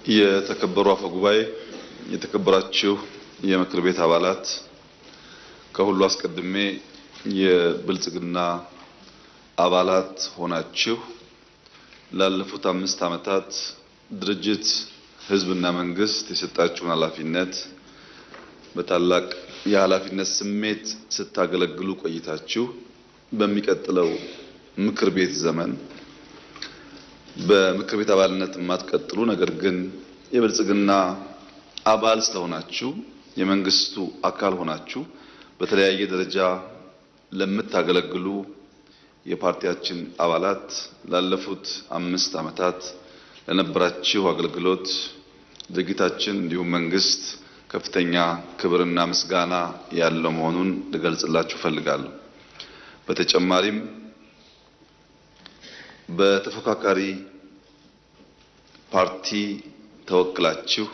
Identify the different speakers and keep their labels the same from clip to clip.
Speaker 1: የተከበሩ አፈ ጉባኤ፣ የተከበራችሁ የምክር ቤት አባላት፣ ከሁሉ አስቀድሜ የብልጽግና አባላት ሆናችሁ ላለፉት 5 ዓመታት ድርጅት ህዝብና መንግስት የሰጣችሁን ኃላፊነት በታላቅ የኃላፊነት ስሜት ስታገለግሉ ቆይታችሁ በሚቀጥለው ምክር ቤት ዘመን በምክር ቤት አባልነት የማትቀጥሉ ነገር ግን የብልጽግና አባል ስለሆናችሁ የመንግስቱ አካል ሆናችሁ በተለያየ ደረጃ ለምታገለግሉ የፓርቲያችን አባላት ላለፉት 5 ዓመታት ለነበራችሁ አገልግሎት ድርጊታችን እንዲሁም መንግስት ከፍተኛ ክብርና ምስጋና ያለው መሆኑን ልገልጽላችሁ ፈልጋለሁ። በተጨማሪም በተፎካካሪ ፓርቲ ተወክላችሁ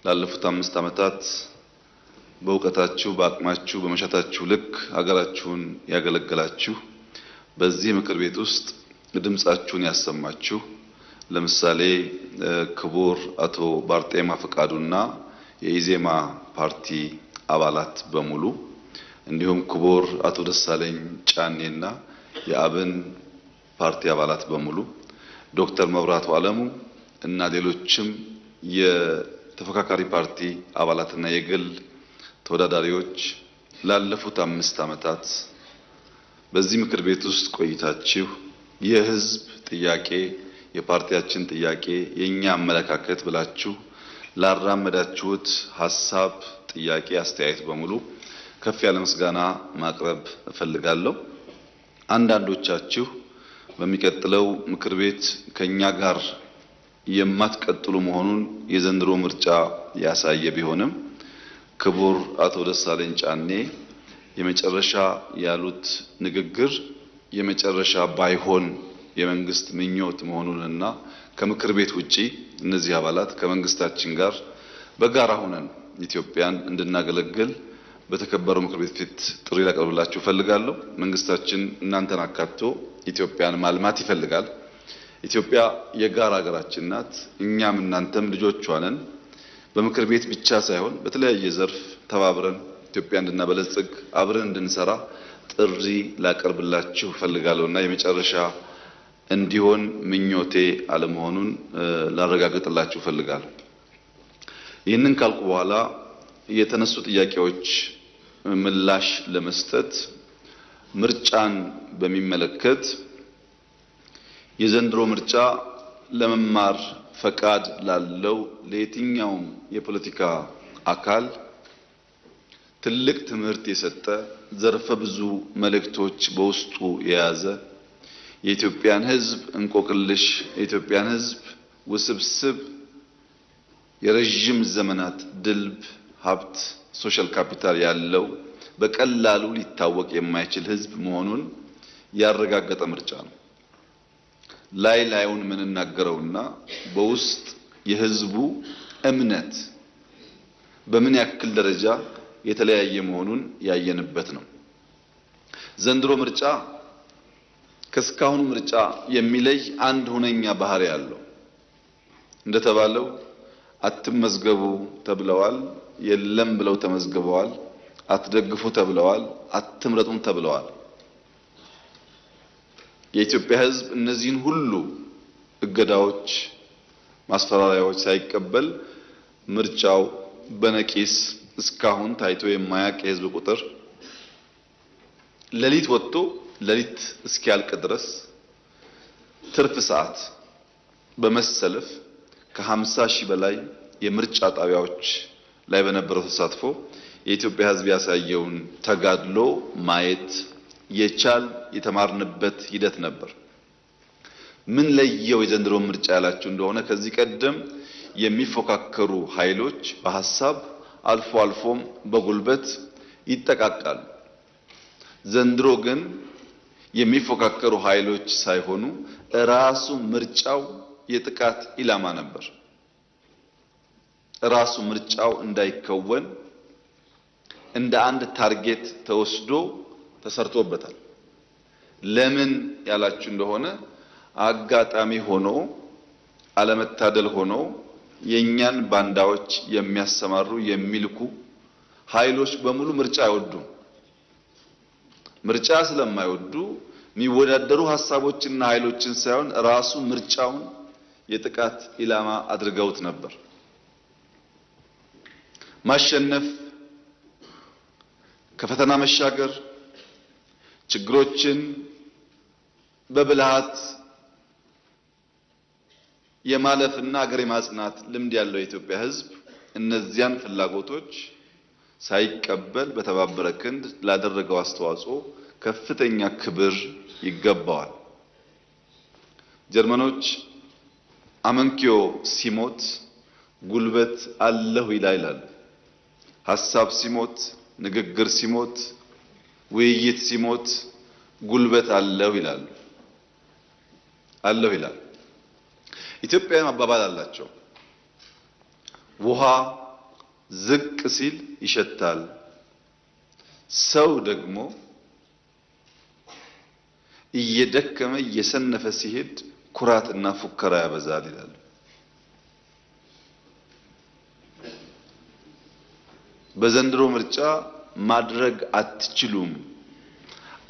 Speaker 1: ላለፉት 5 ዓመታት በእውቀታችሁ፣ በአቅማችሁ፣ በመሻታችሁ ልክ ሀገራችሁን ያገለገላችሁ በዚህ ምክር ቤት ውስጥ ድምጻችሁን ያሰማችሁ ለምሳሌ ክቡር አቶ ባርጤማ ፈቃዱና የኢዜማ ፓርቲ አባላት በሙሉ እንዲሁም ክቡር አቶ ደሳለኝ ጫኔና የአብን ፓርቲ አባላት በሙሉ ዶክተር መብራቱ አለሙ እና ሌሎችም የተፎካካሪ ፓርቲ አባላትና የግል ተወዳዳሪዎች ላለፉት 5 ዓመታት በዚህ ምክር ቤት ውስጥ ቆይታችሁ የህዝብ ጥያቄ፣ የፓርቲያችን ጥያቄ፣ የኛ አመለካከት ብላችሁ ላራመዳችሁት ሐሳብ፣ ጥያቄ፣ አስተያየት በሙሉ ከፍ ያለ ምስጋና ማቅረብ እፈልጋለሁ። አንዳንዶቻችሁ በሚቀጥለው ምክር ቤት ከኛ ጋር የማትቀጥሉ መሆኑን የዘንድሮ ምርጫ ያሳየ ቢሆንም ክቡር አቶ ደሳለኝ ጫኔ የመጨረሻ ያሉት ንግግር የመጨረሻ ባይሆን የመንግስት ምኞት መሆኑንና ከምክር ቤት ውጪ እነዚህ አባላት ከመንግስታችን ጋር በጋራ ሆነን ኢትዮጵያን እንድናገለግል በተከበረው ምክር ቤት ፊት ጥሪ ላቀርብላችሁ ፈልጋለሁ። መንግስታችን እናንተን አካቶ ኢትዮጵያን ማልማት ይፈልጋል። ኢትዮጵያ የጋራ ሀገራችን ናት። እኛም እናንተም ልጆቿ ነን። በምክር ቤት ብቻ ሳይሆን በተለያየ ዘርፍ ተባብረን ኢትዮጵያ እንድናበለጽግ አብረን እንድንሰራ ጥሪ ላቀርብላችሁ ፈልጋለሁና የመጨረሻ እንዲሆን ምኞቴ አለመሆኑን ላረጋግጥላችሁ ፈልጋለሁ። ይህንን ካልኩ በኋላ የተነሱ ጥያቄዎች ምላሽ ለመስጠት ምርጫን በሚመለከት የዘንድሮ ምርጫ ለመማር ፈቃድ ላለው ለየትኛውም የፖለቲካ አካል ትልቅ ትምህርት የሰጠ ዘርፈ ብዙ መልእክቶች በውስጡ የያዘ የኢትዮጵያን ሕዝብ እንቆቅልሽ፣ የኢትዮጵያን ሕዝብ ውስብስብ የረጅም ዘመናት ድልብ ሀብት ሶሻል ካፒታል ያለው በቀላሉ ሊታወቅ የማይችል ሕዝብ መሆኑን ያረጋገጠ ምርጫ ነው። ላይ ላዩን ምንናገረውና በውስጥ የሕዝቡ እምነት በምን ያክል ደረጃ የተለያየ መሆኑን ያየንበት ነው። ዘንድሮ ምርጫ ከስካሁኑ ምርጫ የሚለይ አንድ ሁነኛ ባህሪ ያለው እንደተባለው አትመዝገቡ ተብለዋል፣ የለም ብለው ተመዝግበዋል። አትደግፉ ተብለዋል፣ አትምረጡም ተብለዋል። የኢትዮጵያ ሕዝብ እነዚህን ሁሉ እገዳዎች፣ ማስፈራሪያዎች ሳይቀበል ምርጫው በነቂስ እስካሁን ታይቶ የማያውቅ የሕዝብ ቁጥር ሌሊት ወጥቶ ሌሊት እስኪያልቅ ድረስ ትርፍ ሰዓት በመሰለፍ ከ50 ሺህ በላይ የምርጫ ጣቢያዎች ላይ በነበረው ተሳትፎ የኢትዮጵያ ሕዝብ ያሳየውን ተጋድሎ ማየት የተማርንበት ሂደት ነበር። ምን ለየው የዘንድሮ ምርጫ ያላችሁ እንደሆነ ከዚህ ቀደም የሚፎካከሩ ኃይሎች በሐሳብ አልፎ አልፎም በጉልበት ይጠቃቃሉ። ዘንድሮ ግን የሚፎካከሩ ኃይሎች ሳይሆኑ ራሱ ምርጫው የጥቃት ኢላማ ነበር። ራሱ ምርጫው እንዳይከወን እንደ አንድ ታርጌት ተወስዶ ተሰርቶበታል። ለምን ያላችሁ እንደሆነ አጋጣሚ ሆኖ አለመታደል ሆኖ የኛን ባንዳዎች የሚያሰማሩ የሚልኩ ኃይሎች በሙሉ ምርጫ አይወዱም። ምርጫ ስለማይወዱ የሚወዳደሩ ሐሳቦችና ኃይሎችን ሳይሆን ራሱ ምርጫውን የጥቃት ኢላማ አድርገውት ነበር። ማሸነፍ፣ ከፈተና መሻገር፣ ችግሮችን በብልሃት የማለፍና ሀገር የማጽናት ልምድ ያለው የኢትዮጵያ ሕዝብ እነዚያን ፍላጎቶች ሳይቀበል በተባበረ ክንድ ላደረገው አስተዋጽኦ ከፍተኛ ክብር ይገባዋል። ጀርመኖች አመንኪዮ ሲሞት ጉልበት አለሁ ይላሉ። ሐሳብ ሲሞት፣ ንግግር ሲሞት፣ ውይይት ሲሞት ጉልበት አለሁ ይላሉ። አለሁ ይላል። ኢትዮጵያውያን አባባል አላቸው። ውሃ ዝቅ ሲል ይሸታል፣ ሰው ደግሞ እየደከመ እየሰነፈ ሲሄድ ኩራትና ፉከራ ያበዛል ይላሉ። በዘንድሮ ምርጫ ማድረግ አትችሉም፣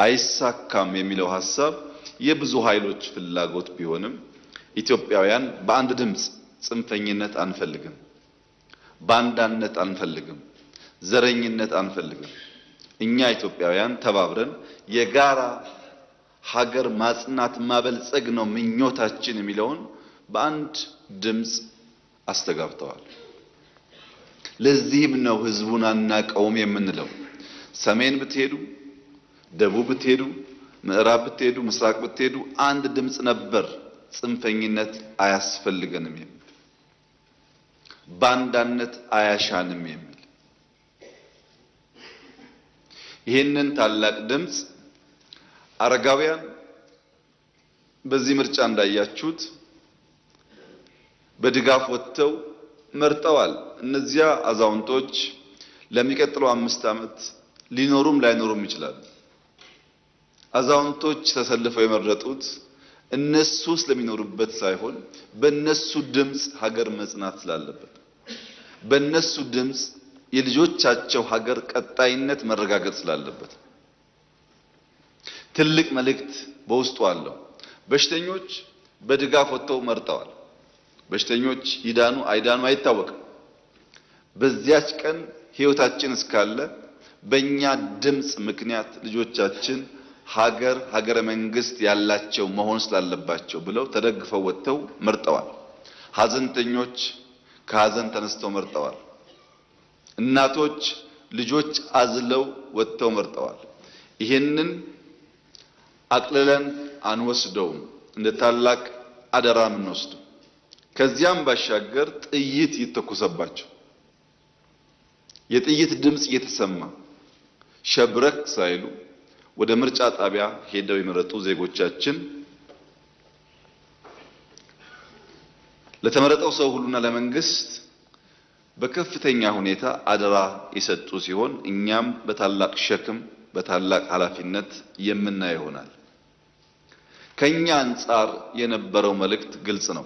Speaker 1: አይሳካም የሚለው ሐሳብ የብዙ ኃይሎች ፍላጎት ቢሆንም ኢትዮጵያውያን በአንድ ድምፅ ጽንፈኝነት አንፈልግም፣ ባንዳነት አንፈልግም፣ ዘረኝነት አንፈልግም። እኛ ኢትዮጵያውያን ተባብረን የጋራ ሀገር ማጽናት ማበልጸግ ነው ምኞታችን የሚለውን በአንድ ድምፅ አስተጋብተዋል። ለዚህም ነው ህዝቡን አናቀውም የምንለው። ሰሜን ብትሄዱ፣ ደቡብ ብትሄዱ፣ ምዕራብ ብትሄዱ፣ ምስራቅ ብትሄዱ አንድ ድምፅ ነበር። ጽንፈኝነት አያስፈልገንም የሚል፣ ባንዳነት አያሻንም የሚል። ይህንን ታላቅ ድምፅ አረጋውያን በዚህ ምርጫ እንዳያችሁት በድጋፍ ወጥተው መርጠዋል። እነዚያ አዛውንቶች ለሚቀጥለው 5 ዓመት ሊኖሩም ላይኖሩም ይችላሉ። አዛውንቶች ተሰልፈው የመረጡት እነሱ ስለሚኖሩበት ሳይሆን በእነሱ ድምፅ ሀገር መጽናት ስላለበት፣ በእነሱ ድምፅ የልጆቻቸው ሀገር ቀጣይነት መረጋገጥ ስላለበት ትልቅ መልእክት በውስጡ አለው። በሽተኞች በድጋፍ ወጥተው መርጠዋል። በሽተኞች ይዳኑ አይዳኑ አይታወቅም። በዚያች ቀን ህይወታችን እስካለ በእኛ ድምፅ ምክንያት ልጆቻችን ሀገረ መንግስት ያላቸው መሆን ስላለባቸው ብለው ተደግፈው ወጥተው መርጠዋል። ሀዘንተኞች ከሀዘን ተነስተው መርጠዋል። እናቶች ልጆች አዝለው ወጥተው መርጠዋል። ይሄንን አቅልለን አንወስደውም፣ እንደ ታላቅ አደራ የምንወስደው። ከዚያም ባሻገር ጥይት ይተኮሰባቸው፣ የጥይት ድምፅ እየተሰማ ሸብረክ ሳይሉ ወደ ምርጫ ጣቢያ ሄደው የመረጡ ዜጎቻችን ለተመረጠው ሰው ሁሉና ለመንግስት በከፍተኛ ሁኔታ አደራ የሰጡ ሲሆን እኛም በታላቅ ሸክም በታላቅ ኃላፊነት የምናየው ይሆናል። ከኛ አንጻር የነበረው መልእክት ግልጽ ነው።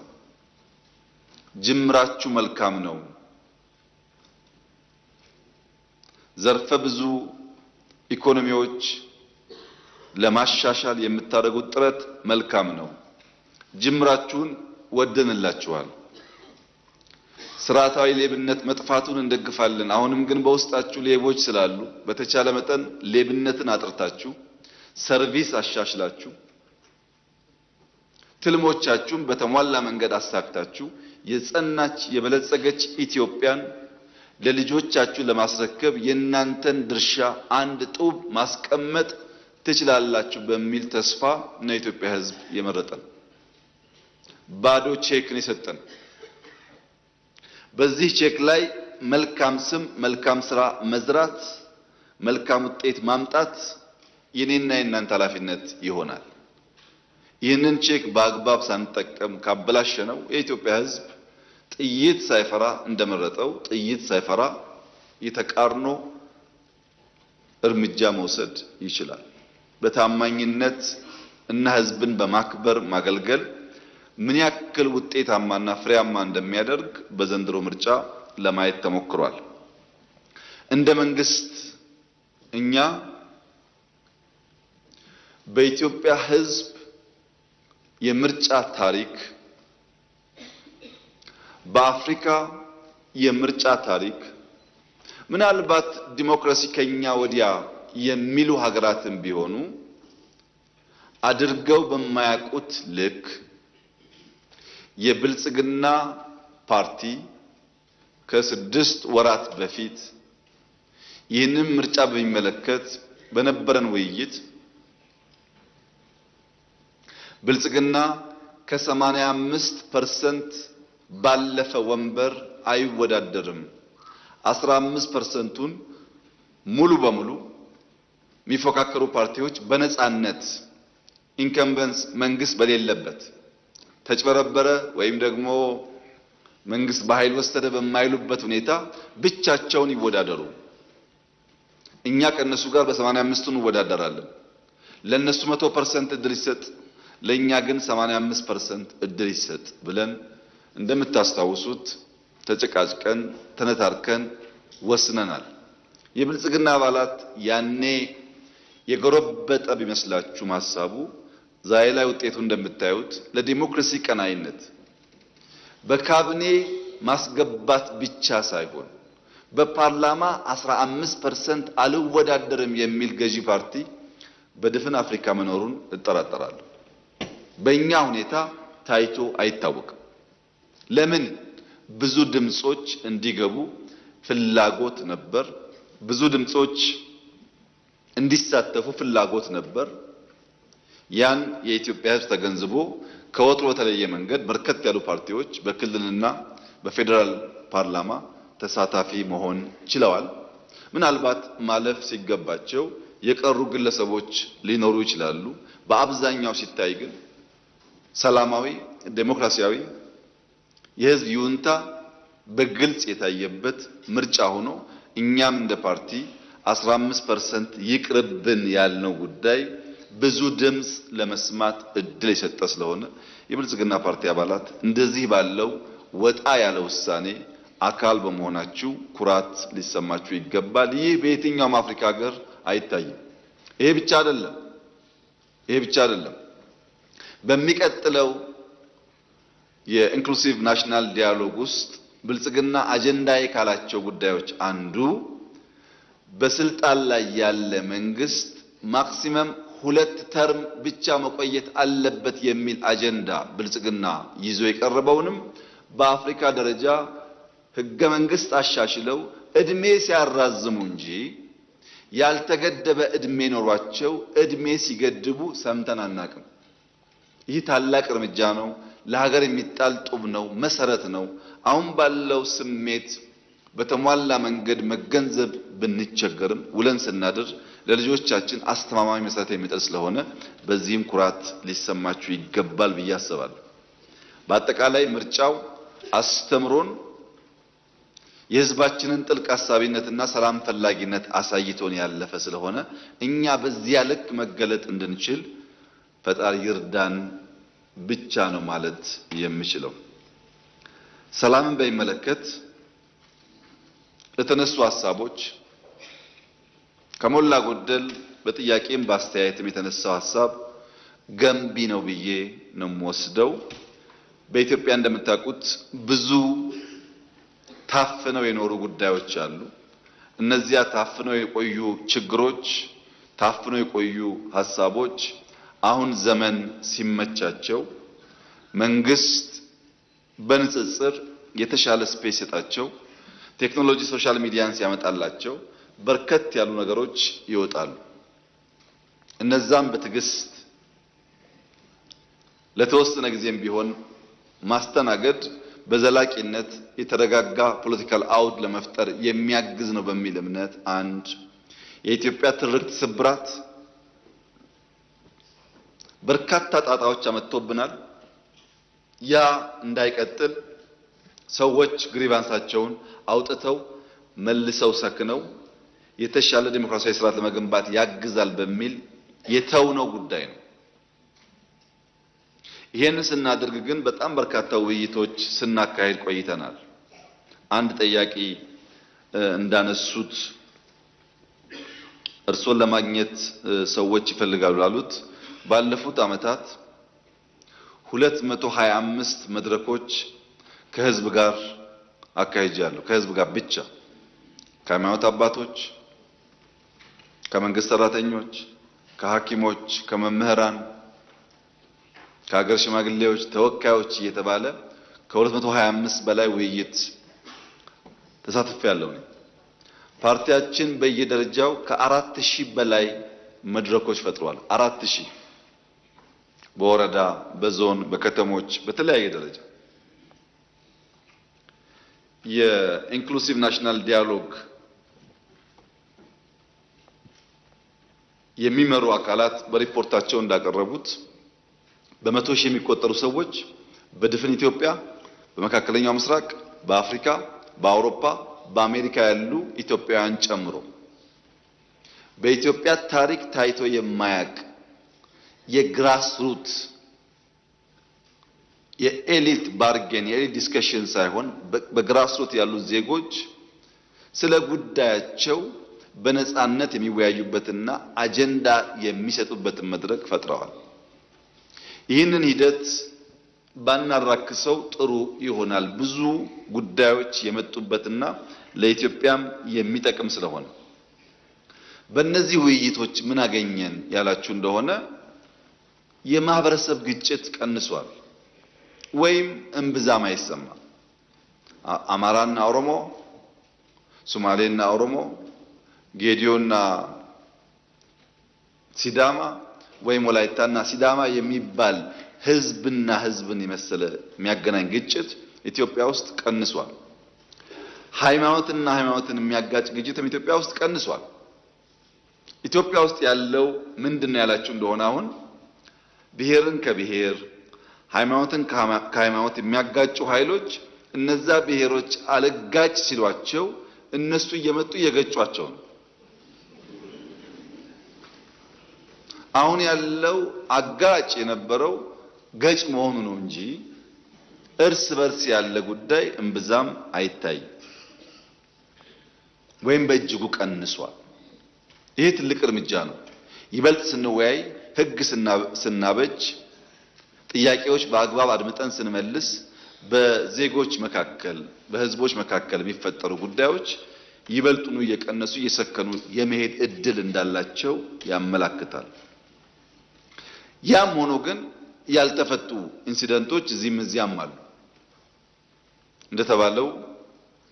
Speaker 1: ጅምራችሁ መልካም ነው። ዘርፈ ብዙ ኢኮኖሚዎች ለማሻሻል የምታደርጉት ጥረት መልካም ነው። ጅምራችሁን ወደንላችኋል። ስርዓታዊ ሌብነት መጥፋቱን እንደግፋለን። አሁንም ግን በውስጣችሁ ሌቦች ስላሉ በተቻለ መጠን ሌብነትን አጥርታችሁ ሰርቪስ አሻሽላችሁ ትልሞቻችሁን በተሟላ መንገድ አሳክታችሁ የጸናች የበለጸገች ኢትዮጵያን ለልጆቻችሁ ለማስረከብ የእናንተን ድርሻ አንድ ጡብ ማስቀመጥ ትችላላችሁ በሚል ተስፋ ነው የኢትዮጵያ ሕዝብ የመረጠን። ባዶ ቼክን የሰጠን። በዚህ ቼክ ላይ መልካም ስም፣ መልካም ስራ መዝራት፣ መልካም ውጤት ማምጣት የኔና የእናንተ ኃላፊነት ይሆናል። ይህንን ቼክ በአግባብ ሳንጠቀም ካበላሸነው የኢትዮጵያ ሕዝብ ጥይት ሳይፈራ እንደመረጠው ጥይት ሳይፈራ የተቃርኖ እርምጃ መውሰድ ይችላል። በታማኝነት እና ሕዝብን በማክበር ማገልገል ምን ያክል ውጤታማና ፍሬያማ እንደሚያደርግ በዘንድሮ ምርጫ ለማየት ተሞክሯል። እንደ መንግስት እኛ በኢትዮጵያ ሕዝብ የምርጫ ታሪክ በአፍሪካ የምርጫ ታሪክ ምናልባት ዲሞክራሲ ከኛ ወዲያ የሚሉ ሀገራትም ቢሆኑ አድርገው በማያውቁት ልክ የብልጽግና ፓርቲ ከ6 ወራት በፊት ይህንን ምርጫ በሚመለከት በነበረን ውይይት ብልጽግና ከ85% ባለፈ ወንበር አይወዳደርም፣ 15%ቱን ሙሉ በሙሉ የሚፎካከሩ ፓርቲዎች በነጻነት ኢንከምበንስ መንግስት በሌለበት ተጭበረበረ ወይም ደግሞ መንግስት በኃይል ወሰደ በማይሉበት ሁኔታ ብቻቸውን ይወዳደሩ። እኛ ከነሱ ጋር በ85 እንወዳደራለን። ለነሱ 100% እድል ይሰጥ፣ ለኛ ግን 85% እድል ይሰጥ ብለን እንደምታስታውሱት ተጨቃጭቀን ተነታርከን ወስነናል። የብልጽግና አባላት ያኔ የጎረበጠ ቢመስላችሁ ሐሳቡ ዛሬ ላይ ውጤቱ እንደምታዩት ለዲሞክራሲ ቀናይነት በካቢኔ ማስገባት ብቻ ሳይሆን በፓርላማ 15% አልወዳደርም የሚል ገዢ ፓርቲ በድፍን አፍሪካ መኖሩን እጠራጠራለሁ። በእኛ ሁኔታ ታይቶ አይታወቅም። ለምን? ብዙ ድምጾች እንዲገቡ ፍላጎት ነበር። ብዙ ድምጾች እንዲሳተፉ ፍላጎት ነበር። ያን የኢትዮጵያ ሕዝብ ተገንዝቦ ከወትሮ በተለየ መንገድ በርከት ያሉ ፓርቲዎች በክልልና በፌዴራል ፓርላማ ተሳታፊ መሆን ችለዋል። ምናልባት ማለፍ ሲገባቸው የቀሩ ግለሰቦች ሊኖሩ ይችላሉ። በአብዛኛው ሲታይ ግን ሰላማዊ ዴሞክራሲያዊ የህዝብ ይሁንታ በግልጽ የታየበት ምርጫ ሆኖ እኛም እንደ ፓርቲ 15% ይቅርብን ያልነው ጉዳይ ብዙ ድምጽ ለመስማት እድል የሰጠ ስለሆነ የብልጽግና ፓርቲ አባላት እንደዚህ ባለው ወጣ ያለ ውሳኔ አካል በመሆናችሁ ኩራት ሊሰማችሁ ይገባል። ይህ በየትኛውም አፍሪካ ሀገር አይታይም። ይሄ ብቻ አይደለም። በሚቀጥለው የኢንክሉሲቭ ናሽናል ዲያሎግ ውስጥ ብልጽግና አጀንዳዬ ካላቸው ጉዳዮች አንዱ በስልጣን ላይ ያለ መንግስት ማክሲመም 2 ተርም ብቻ መቆየት አለበት የሚል አጀንዳ ብልጽግና ይዞ የቀረበውንም በአፍሪካ ደረጃ ህገ መንግስት አሻሽለው እድሜ ሲያራዝሙ እንጂ ያልተገደበ እድሜ ኖሯቸው እድሜ ሲገድቡ ሰምተን አናቅም። ይህ ታላቅ እርምጃ ነው። ለሀገር የሚጣል ጡብ ነው፣ መሰረት ነው። አሁን ባለው ስሜት በተሟላ መንገድ መገንዘብ ብንቸገርም ውለን ስናድር ለልጆቻችን አስተማማኝ መሰረት የሚጥል ስለሆነ በዚህም ኩራት ሊሰማችሁ ይገባል ብዬ አስባለሁ። በአጠቃላይ ምርጫው አስተምሮን የህዝባችንን ጥልቅ አሳቢነትና ሰላም ፈላጊነት አሳይቶን ያለፈ ስለሆነ እኛ በዚያ ልክ መገለጥ እንድንችል ፈጣሪ ይርዳን ብቻ ነው ማለት የምችለው። ሰላምን በሚመለከት ለተነሱ ሐሳቦች ከሞላ ጎደል በጥያቄም በአስተያየትም የተነሳው ሐሳብ ገንቢ ነው ብዬ ነው የምወስደው። በኢትዮጵያ እንደምታውቁት ብዙ ታፍነው የኖሩ ጉዳዮች አሉ። እነዚያ ታፍነው የቆዩ ችግሮች፣ ታፍነው የቆዩ ሐሳቦች አሁን ዘመን ሲመቻቸው መንግስት በንጽጽር የተሻለ ስፔስ የጣቸው ቴክኖሎጂ ሶሻል ሚዲያን ሲያመጣላቸው በርከት ያሉ ነገሮች ይወጣሉ። እነዛም በትዕግስት ለተወሰነ ጊዜም ቢሆን ማስተናገድ በዘላቂነት የተረጋጋ ፖለቲካል አውድ ለመፍጠር የሚያግዝ ነው በሚል እምነት አንድ የኢትዮጵያ ትርክት ስብራት በርካታ ጣጣዎች አመጥቶብናል። ያ እንዳይቀጥል ሰዎች ግሪቫንሳቸውን አውጥተው መልሰው ሰክነው የተሻለ ዲሞክራሲያዊ ስርዓት ለመገንባት ያግዛል በሚል የተውነው ጉዳይ ነው። ይሄን ስናደርግ ግን በጣም በርካታ ውይይቶች ስናካሄድ ቆይተናል። አንድ ጠያቂ እንዳነሱት እርሶን ለማግኘት ሰዎች ይፈልጋሉ ላሉት ባለፉት ዓመታት 225 መድረኮች ከህዝብ ጋር አካሂጃለሁ። ከህዝብ ጋር ብቻ ከሃይማኖት አባቶች፣ ከመንግስት ሰራተኞች፣ ከሐኪሞች፣ ከመምህራን፣ ከሀገር ሽማግሌዎች፣ ተወካዮች እየተባለ ከ225 በላይ ውይይት ተሳትፌያለሁ። ፓርቲያችን በየደረጃው ከ4000 በላይ መድረኮች ፈጥሯል። 4000 በወረዳ፣ በዞን፣ በከተሞች በተለያየ ደረጃ የኢንክሉሲቭ ናሽናል ዲያሎግ የሚመሩ አካላት በሪፖርታቸው እንዳቀረቡት በመቶ ሺህ የሚቆጠሩ ሰዎች በድፍን ኢትዮጵያ፣ በመካከለኛው ምስራቅ፣ በአፍሪካ፣ በአውሮፓ፣ በአሜሪካ ያሉ ኢትዮጵያውያን ጨምሮ በኢትዮጵያ ታሪክ ታይቶ የማያውቅ የግራስ ሩት የኤሊት ባርጌን የኤሊት ዲስከሽን ሳይሆን በግራስ ሩት ያሉ ዜጎች ስለ ጉዳያቸው በነጻነት የሚወያዩበትና አጀንዳ የሚሰጡበትን መድረክ ፈጥረዋል። ይህንን ሂደት ባናራክሰው ጥሩ ይሆናል። ብዙ ጉዳዮች የመጡበትና ለኢትዮጵያም የሚጠቅም ስለሆነ በእነዚህ ውይይቶች ምን አገኘን ያላችሁ እንደሆነ የማህበረሰብ ግጭት ቀንሷል ወይም እምብዛም አይሰማም። አማራና ኦሮሞ፣ ሶማሌና ኦሮሞ፣ ጌዲዮና ሲዳማ ወይም ወላይታና ሲዳማ የሚባል ህዝብና ህዝብን የመሰለ የሚያገናኝ ግጭት ኢትዮጵያ ውስጥ ቀንሷል። ሃይማኖትና ሃይማኖትን የሚያጋጭ ግጭትም ኢትዮጵያ ውስጥ ቀንሷል። ኢትዮጵያ ውስጥ ያለው ምንድነው ያላችሁ እንደሆነ አሁን ብሔርን ከብሔር ሃይማኖትን ከሃይማኖት የሚያጋጩ ኃይሎች እነዛ ብሔሮች አልጋጭ ሲሏቸው እነሱ እየመጡ እየገጯቸው ነው። አሁን ያለው አጋጭ የነበረው ገጭ መሆኑ ነው እንጂ እርስ በርስ ያለ ጉዳይ እምብዛም አይታይም ወይም በእጅጉ ቀንሷል። ይሄ ትልቅ እርምጃ ነው። ይበልጥ ስንወያይ፣ ህግ ስናበጅ፣ ጥያቄዎች በአግባብ አድምጠን ስንመልስ በዜጎች መካከል በህዝቦች መካከል የሚፈጠሩ ጉዳዮች ይበልጡኑ እየቀነሱ እየሰከኑ የመሄድ እድል እንዳላቸው ያመላክታል። ያም ሆኖ ግን ያልተፈቱ ኢንሲደንቶች እዚህም እዚያም አሉ። እንደተባለው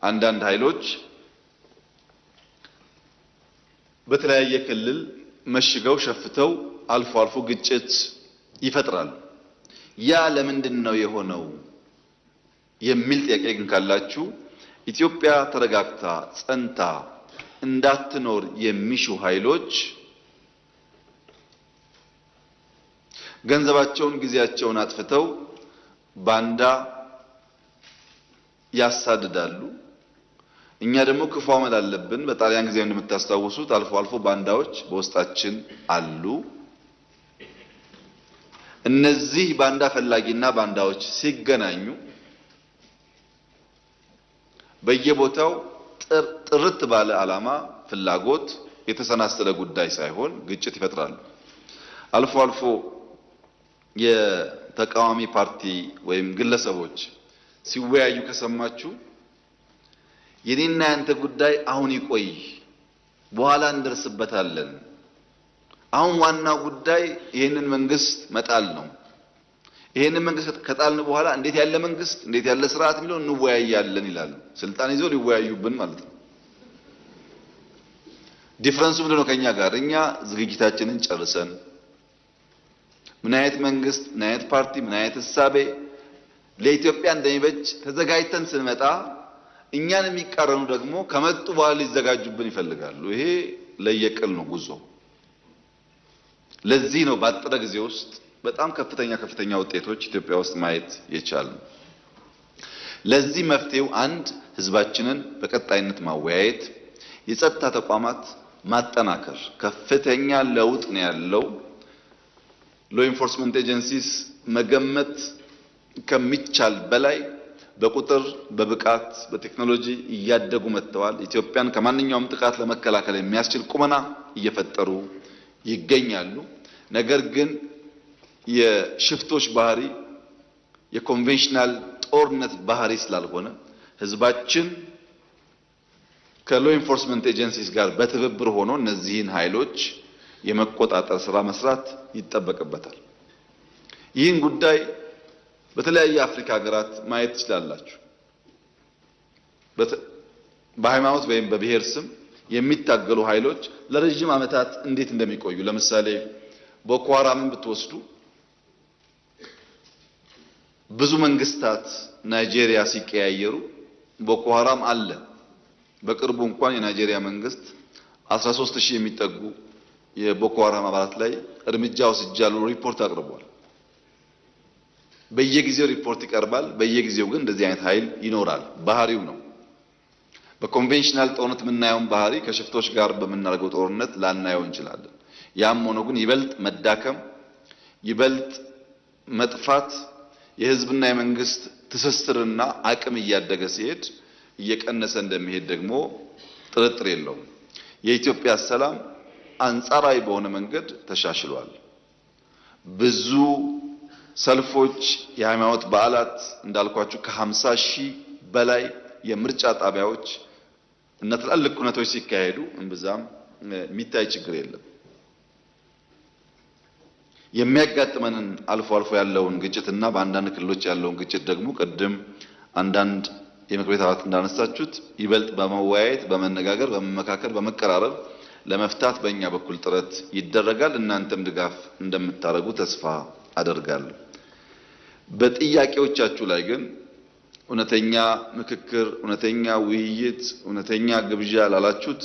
Speaker 1: አንዳንድ ኃይሎች በተለያየ ክልል መሽገው ሸፍተው አልፎ አልፎ ግጭት ይፈጥራሉ። ያ ለምንድን ነው የሆነው የሚል ጥያቄ ግን ካላችሁ ኢትዮጵያ ተረጋግታ ጸንታ እንዳትኖር የሚሹ ኃይሎች ገንዘባቸውን ጊዜያቸውን አጥፍተው ባንዳ ያሳድዳሉ። እኛ ደግሞ ክፉ አመል አለብን። በጣሊያን ጊዜ እንደምታስታውሱት አልፎ አልፎ ባንዳዎች በውስጣችን አሉ። እነዚህ ባንዳ ፈላጊና ባንዳዎች ሲገናኙ በየቦታው ጥርት ባለ ዓላማ ፍላጎት የተሰናሰለ ጉዳይ ሳይሆን ግጭት ይፈጥራሉ። አልፎ አልፎ የተቃዋሚ ፓርቲ ወይም ግለሰቦች ሲወያዩ ከሰማችሁ የኔና ያንተ ጉዳይ አሁን ይቆይ፣ በኋላ እንደርስበታለን፣ አሁን ዋናው ጉዳይ ይሄንን መንግስት መጣል ነው፣ ይሄንን መንግስት ከጣልን በኋላ እንዴት ያለ መንግስት እንዴት ያለ ስርዓት የሚለው እንወያያለን ይላሉ። ስልጣን ይዘው ሊወያዩብን ማለት ነው። ዲፈረንሱ ምንድነው? ከኛ ጋር እኛ ዝግጅታችንን ጨርሰን ምን አይነት መንግስት ምን አይነት ፓርቲ ምን አይነት እሳቤ ለኢትዮጵያ እንደሚበጅ ተዘጋጅተን ስንመጣ እኛን የሚቃረኑ ደግሞ ከመጡ በኋላ ሊዘጋጁብን ይፈልጋሉ። ይሄ ለየቅል ነው ጉዞ። ለዚህ ነው ባጠረ ጊዜ ውስጥ በጣም ከፍተኛ ውጤቶች ኢትዮጵያ ውስጥ ማየት የቻልነው። ለዚህ መፍትሄው አንድ ህዝባችንን በቀጣይነት ማወያየት፣ የጸጥታ ተቋማት ማጠናከር። ከፍተኛ ለውጥ ነው ያለው። ሎ ኢንፎርስመንት ኤጀንሲስ መገመት ከሚቻል በላይ በቁጥር በብቃት በቴክኖሎጂ እያደጉ መጥተዋል። ኢትዮጵያን ከማንኛውም ጥቃት ለመከላከል የሚያስችል ቁመና እየፈጠሩ ይገኛሉ። ነገር ግን የሽፍቶች ባህሪ የኮንቬንሽናል ጦርነት ባህሪ ስላልሆነ ህዝባችን ከሎ ኢንፎርስመንት ኤጀንሲስ ጋር በትብብር ሆኖ እነዚህን ኃይሎች የመቆጣጠር ስራ መስራት ይጠበቅበታል። ይህን ጉዳይ በተለያየ አፍሪካ ሀገራት ማየት ትችላላችሁ። በሃይማኖት ወይም በብሔር ስም የሚታገሉ ኃይሎች ለረጅም ዓመታት እንዴት እንደሚቆዩ ለምሳሌ ቦኮ ሃራምን ብትወስዱ ብዙ መንግስታት ናይጄሪያ ሲቀያየሩ ቦኮ ሃራም አለ። በቅርቡ እንኳን የናይጄሪያ መንግስት 13000 የሚጠጉ የቦኮ ሃራም አባላት ላይ እርምጃ ወስጃለሁ ሪፖርት አቅርቧል። በየጊዜው ሪፖርት ይቀርባል። በየጊዜው ግን እንደዚህ አይነት ኃይል ይኖራል። ባህሪው ነው። በኮንቬንሽናል ጦርነት የምናየውን ባህሪ ከሽፍቶች ጋር በምናደርገው ጦርነት ላናየው እንችላለን። ያም ሆኖ ግን ይበልጥ መዳከም፣ ይበልጥ መጥፋት፣ የህዝብና የመንግስት ትስስርና አቅም እያደገ ሲሄድ እየቀነሰ እንደሚሄድ ደግሞ ጥርጥር የለውም። የኢትዮጵያ ሰላም አንጻራዊ በሆነ መንገድ ተሻሽሏል። ብዙ ሰልፎች፣ የሃይማኖት በዓላት እንዳልኳችሁ ከ50,000 በላይ የምርጫ ጣቢያዎች እና ትላልቅ ኩነቶች ሲካሄዱ እንብዛም የሚታይ ችግር የለም። የሚያጋጥመንን አልፎ አልፎ ያለውን ግጭትና በአንዳንድ ክልሎች ያለውን ግጭት ደግሞ ቅድም አንዳንድ የምክር ቤት አባላት እንዳነሳችሁት ይበልጥ በመወያየት በመነጋገር በመመካከር በመቀራረብ ለመፍታት በእኛ በኩል ጥረት ይደረጋል። እናንተም ድጋፍ እንደምታደርጉ ተስፋ አደርጋለሁ። በጥያቄዎቻችሁ ላይ ግን እውነተኛ ምክክር፣ እውነተኛ ውይይት፣ እውነተኛ ግብዣ ላላችሁት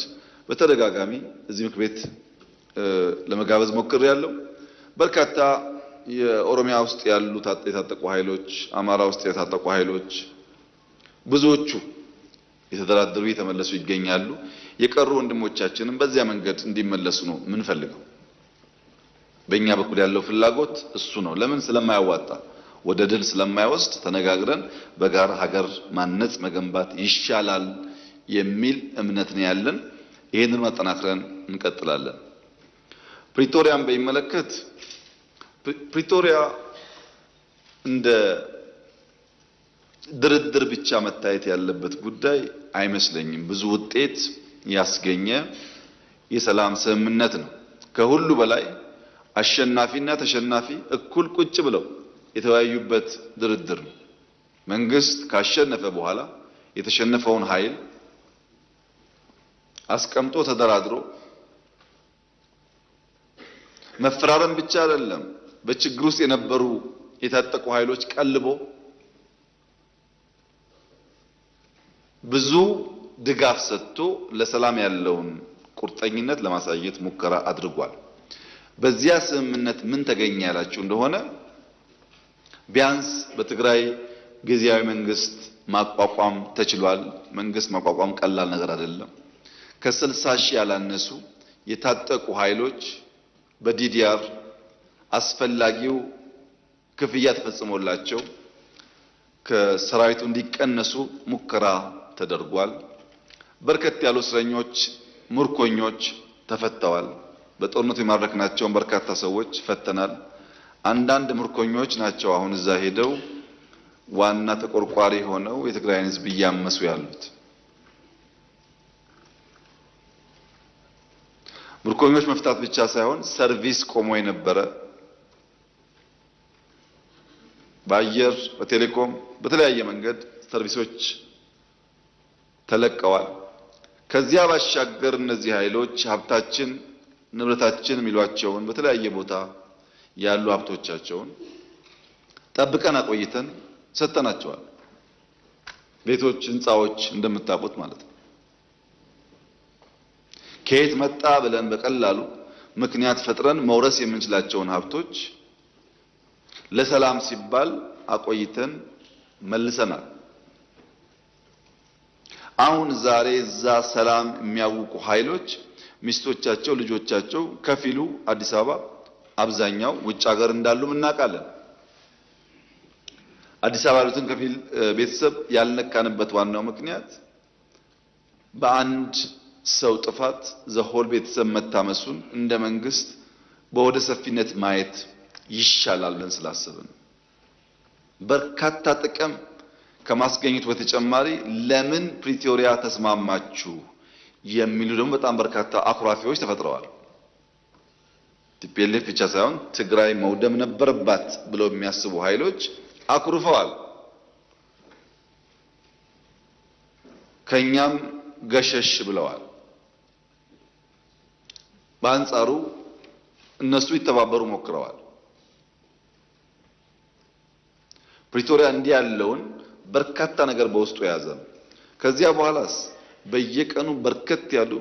Speaker 1: በተደጋጋሚ እዚህ ምክር ቤት ለመጋበዝ ሞክሬያለሁ። በርካታ የኦሮሚያ ውስጥ ያሉ የታጠቁ ኃይሎች፣ አማራ ውስጥ የታጠቁ ኃይሎች ብዙዎቹ የተደራደሩ የተመለሱ ይገኛሉ። የቀሩ ወንድሞቻችንም በዚያ መንገድ እንዲመለሱ ነው የምንፈልገው። በእኛ በኩል ያለው ፍላጎት እሱ ነው። ለምን? ስለማያዋጣ ወደ ድል ስለማይወስድ ተነጋግረን በጋራ ሀገር ማነጽ መገንባት ይሻላል የሚል እምነት ነው ያለን። ይሄንን ማጠናክረን እንቀጥላለን። ፕሪቶሪያን በሚመለከት ፕሪቶሪያ እንደ ድርድር ብቻ መታየት ያለበት ጉዳይ አይመስለኝም። ብዙ ውጤት ያስገኘ የሰላም ስምምነት ነው። ከሁሉ በላይ አሸናፊና ተሸናፊ እኩል ቁጭ ብለው የተወያዩበት ድርድር ነው። መንግስት ካሸነፈ በኋላ የተሸነፈውን ኃይል አስቀምጦ ተደራድሮ መፈራረም ብቻ አይደለም፣ በችግር ውስጥ የነበሩ የታጠቁ ኃይሎች ቀልቦ ብዙ ድጋፍ ሰጥቶ ለሰላም ያለውን ቁርጠኝነት ለማሳየት ሙከራ አድርጓል። በዚያ ስምምነት ምን ተገኘ ያላችሁ እንደሆነ ቢያንስ በትግራይ ጊዜያዊ መንግስት ማቋቋም ተችሏል። መንግስት ማቋቋም ቀላል ነገር አይደለም። ከ60,000 ያላነሱ የታጠቁ ኃይሎች በዲዲአር አስፈላጊው ክፍያ ተፈጽሞላቸው ከሰራዊቱ እንዲቀነሱ ሙከራ ተደርጓል። በርከት ያሉ እስረኞች፣ ምርኮኞች ተፈተዋል። በጦርነቱ የማረክናቸውን በርካታ ሰዎች ፈተናል። አንዳንድ ምርኮኞች ናቸው አሁን እዛ ሄደው ዋና ተቆርቋሪ ሆነው የትግራይን ህዝብ እያመሱ ያሉት። ምርኮኞች መፍታት ብቻ ሳይሆን ሰርቪስ ቆሞ የነበረ በአየር በቴሌኮም በተለያየ መንገድ ሰርቪሶች ተለቀዋል። ከዚያ ባሻገር እነዚህ ኃይሎች ሀብታችን ንብረታችን የሚሏቸውን በተለያየ ቦታ ያሉ ሀብቶቻቸውን ጠብቀን አቆይተን ሰጥተናቸዋል። ቤቶች፣ ህንጻዎች እንደምታውቁት ማለት ነው። ከየት መጣ ብለን በቀላሉ ምክንያት ፈጥረን መውረስ የምንችላቸውን ሀብቶች ለሰላም ሲባል አቆይተን መልሰናል። አሁን ዛሬ እዛ ሰላም የሚያውቁ ኃይሎች ሚስቶቻቸው፣ ልጆቻቸው ከፊሉ አዲስ አበባ፣ አብዛኛው ውጭ ሀገር እንዳሉ እናውቃለን። አዲስ አበባ ያሉትን ከፊል ቤተሰብ ያልነካንበት ዋናው ምክንያት በአንድ ሰው ጥፋት ዘሆል ቤተሰብ መታመሱን እንደ መንግስት በወደ ሰፊነት ማየት ይሻላል ብለን ስላሰብን በርካታ ጥቅም ከማስገኘቱ በተጨማሪ ለምን ፕሪቶሪያ ተስማማችሁ የሚሉ ደግሞ በጣም በርካታ አኩራፊዎች ተፈጥረዋል። ቲፒኤልኤፍ ብቻ ሳይሆን ትግራይ መውደም ነበረባት ብለው የሚያስቡ ኃይሎች አኩርፈዋል። ከኛም ገሸሽ ብለዋል። በአንጻሩ እነሱ ይተባበሩ ሞክረዋል። ፕሪቶሪያ እንዲህ ያለውን በርካታ ነገር በውስጡ የያዘ ነው። ከዚያ በኋላስ በየቀኑ በርከት ያሉ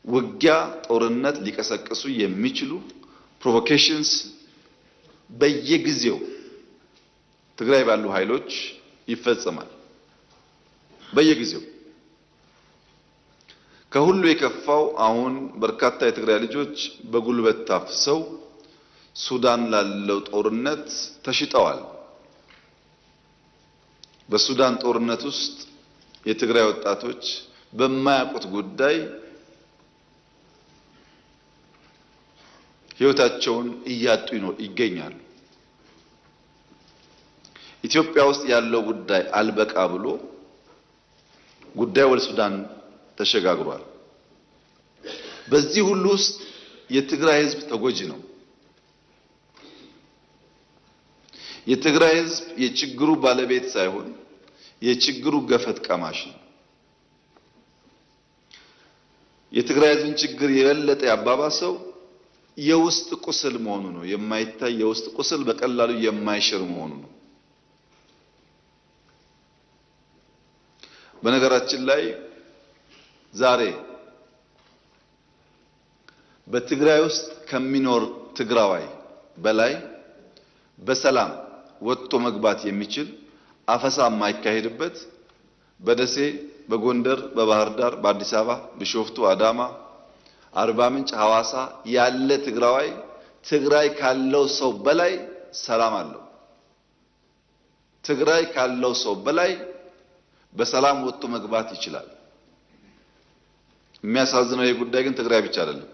Speaker 1: ውጊያ፣ ጦርነት ሊቀሰቅሱ የሚችሉ ፕሮቮኬሽንስ በየጊዜው ትግራይ ባሉ ኃይሎች ይፈጸማል። በየጊዜው ከሁሉ የከፋው አሁን በርካታ የትግራይ ልጆች በጉልበት ታፍሰው ሱዳን ላለው ጦርነት ተሽጠዋል። በሱዳን ጦርነት ውስጥ የትግራይ ወጣቶች በማያውቁት ጉዳይ ሕይወታቸውን እያጡ ይገኛሉ። ኢትዮጵያ ውስጥ ያለው ጉዳይ አልበቃ ብሎ ጉዳዩ ወደ ሱዳን ተሸጋግሯል። በዚህ ሁሉ ውስጥ የትግራይ ሕዝብ ተጎጂ ነው። የትግራይ ሕዝብ የችግሩ ባለቤት ሳይሆን የችግሩ ገፈት ቀማሽ ነው። የትግራይ ሕዝብን ችግር የበለጠ ያባባሰው የውስጥ ቁስል መሆኑ ነው። የማይታይ የውስጥ ቁስል በቀላሉ የማይሽር መሆኑ ነው። በነገራችን ላይ ዛሬ በትግራይ ውስጥ ከሚኖር ትግራዋይ በላይ በሰላም ወጥቶ መግባት የሚችል አፈሳ የማይካሄድበት በደሴ፣ በጎንደር፣ በባህር ዳር፣ በአዲስ አበባ፣ ቢሾፍቱ፣ አዳማ፣ አርባ ምንጭ፣ ሐዋሳ ያለ ትግራዋይ ትግራይ ካለው ሰው በላይ ሰላም አለው። ትግራይ ካለው ሰው በላይ በሰላም ወጥቶ መግባት ይችላል። የሚያሳዝነው የጉዳይ ግን ትግራይ ብቻ አይደለም።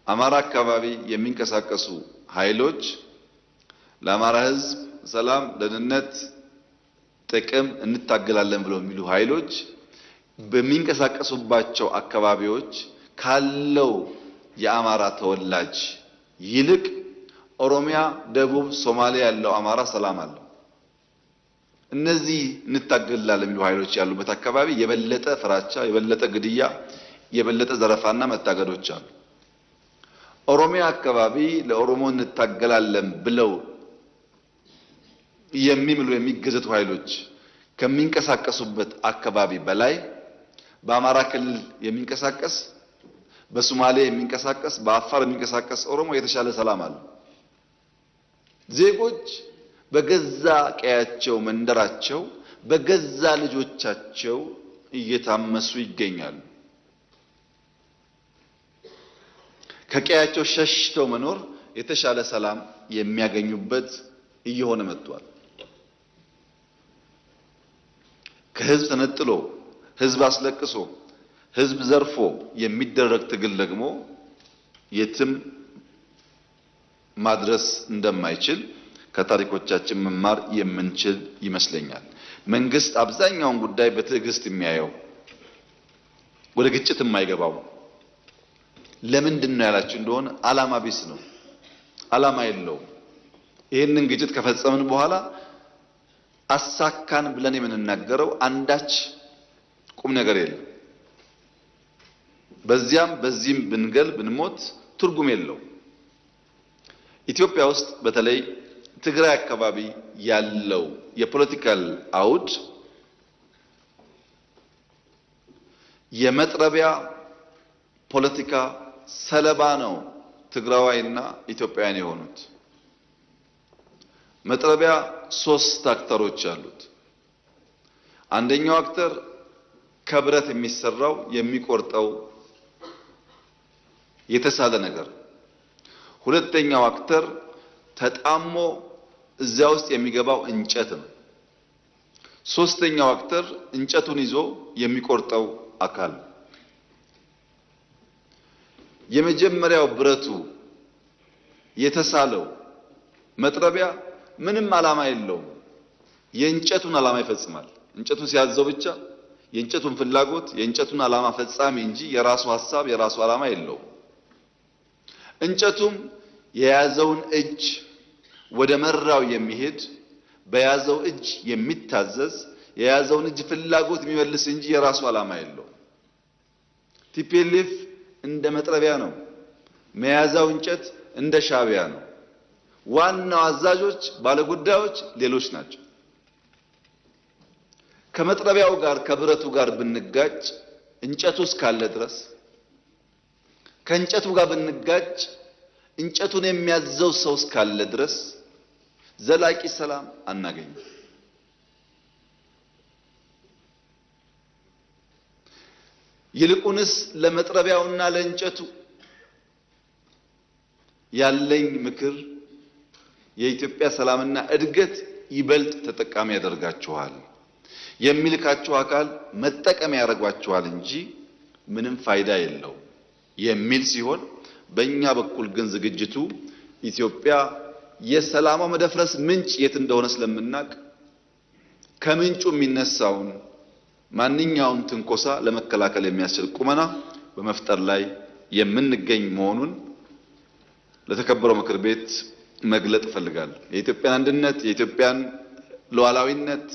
Speaker 1: አማራ አካባቢ የሚንቀሳቀሱ ኃይሎች ለአማራ ሕዝብ ሰላም፣ ደህንነት፣ ጥቅም እንታገላለን ብለው የሚሉ ኃይሎች በሚንቀሳቀሱባቸው አካባቢዎች ካለው የአማራ ተወላጅ ይልቅ ኦሮሚያ፣ ደቡብ፣ ሶማሊያ ያለው አማራ ሰላም አለው። እነዚህ እንታገላለን የሚሉ ኃይሎች ያሉበት አካባቢ የበለጠ ፍራቻ፣ የበለጠ ግድያ፣ የበለጠ ዘረፋና መታገዶች አሉ። ኦሮሚያ አካባቢ ለኦሮሞ እንታገላለን ብለው የሚምሉ የሚገዘቱ ኃይሎች ከሚንቀሳቀሱበት አካባቢ በላይ በአማራ ክልል የሚንቀሳቀስ፣ በሶማሌ የሚንቀሳቀስ፣ በአፋር የሚንቀሳቀስ ኦሮሞ የተሻለ ሰላም አለ። ዜጎች በገዛ ቀያቸው መንደራቸው በገዛ ልጆቻቸው እየታመሱ ይገኛሉ። ከቀያቸው ሸሽተው መኖር የተሻለ ሰላም የሚያገኙበት እየሆነ መጥቷል። ከህዝብ ተነጥሎ ህዝብ አስለቅሶ ህዝብ ዘርፎ የሚደረግ ትግል ደግሞ የትም ማድረስ እንደማይችል ከታሪኮቻችን መማር የምንችል ይመስለኛል። መንግስት አብዛኛውን ጉዳይ በትዕግስት የሚያየው ወደ ግጭት የማይገባው ለምንድን ነው ያላችሁ እንደሆነ ዓላማ ቢስ ነው። ዓላማ የለውም። ይህንን ግጭት ከፈጸምን በኋላ አሳካን ብለን የምንናገረው አንዳች ቁም ነገር የለም። በዚያም በዚህም ብንገል ብንሞት ትርጉም የለው። ኢትዮጵያ ውስጥ በተለይ ትግራይ አካባቢ ያለው የፖለቲካል አውድ የመጥረቢያ ፖለቲካ ሰለባ ነው። ትግራዋይና ኢትዮጵያውያን የሆኑት መጥረቢያ ሶስት አክተሮች አሉት። አንደኛው አክተር ከብረት የሚሰራው የሚቆርጠው የተሳለ ነገር፣ ሁለተኛው አክተር ተጣሞ እዚያ ውስጥ የሚገባው እንጨት ነው። ሶስተኛው አክተር እንጨቱን ይዞ የሚቆርጠው አካል ነው። የመጀመሪያው ብረቱ የተሳለው መጥረቢያ ምንም ዓላማ የለውም። የእንጨቱን ዓላማ ይፈጽማል። እንጨቱ ሲያዘው ብቻ የእንጨቱን ፍላጎት የእንጨቱን ዓላማ ፈጻሚ እንጂ የራሱ ሐሳብ የራሱ ዓላማ የለውም። እንጨቱም የያዘውን እጅ ወደ መራው የሚሄድ በያዘው እጅ የሚታዘዝ የያዘውን እጅ ፍላጎት የሚመልስ እንጂ የራሱ ዓላማ የለውም። ቲፒኤልኤፍ እንደ መጥረቢያ ነው። መያዛው እንጨት እንደ ሻዕቢያ ነው። ዋናው አዛዦች ባለጉዳዮች ሌሎች ናቸው። ከመጥረቢያው ጋር ከብረቱ ጋር ብንጋጭ እንጨቱ እስካለ ድረስ ከእንጨቱ ጋር ብንጋጭ እንጨቱን የሚያዘው ሰው እስካለ ድረስ ዘላቂ ሰላም አናገኝም። ይልቁንስ ለመጥረቢያውና ለእንጨቱ ያለኝ ምክር የኢትዮጵያ ሰላምና እድገት ይበልጥ ተጠቃሚ ያደርጋችኋል፣ የሚልካችሁ አካል መጠቀሚያ ያደርጓችኋል እንጂ ምንም ፋይዳ የለው የሚል ሲሆን፣ በእኛ በኩል ግን ዝግጅቱ ኢትዮጵያ የሰላሟ መደፍረስ ምንጭ የት እንደሆነ ስለምናቅ ከምንጩ የሚነሳውን ማንኛውም ትንኮሳ ለመከላከል የሚያስችል ቁመና በመፍጠር ላይ የምንገኝ መሆኑን ለተከበረው ምክር ቤት መግለጥ እፈልጋለሁ። የኢትዮጵያን አንድነት የኢትዮጵያን ሉዓላዊነት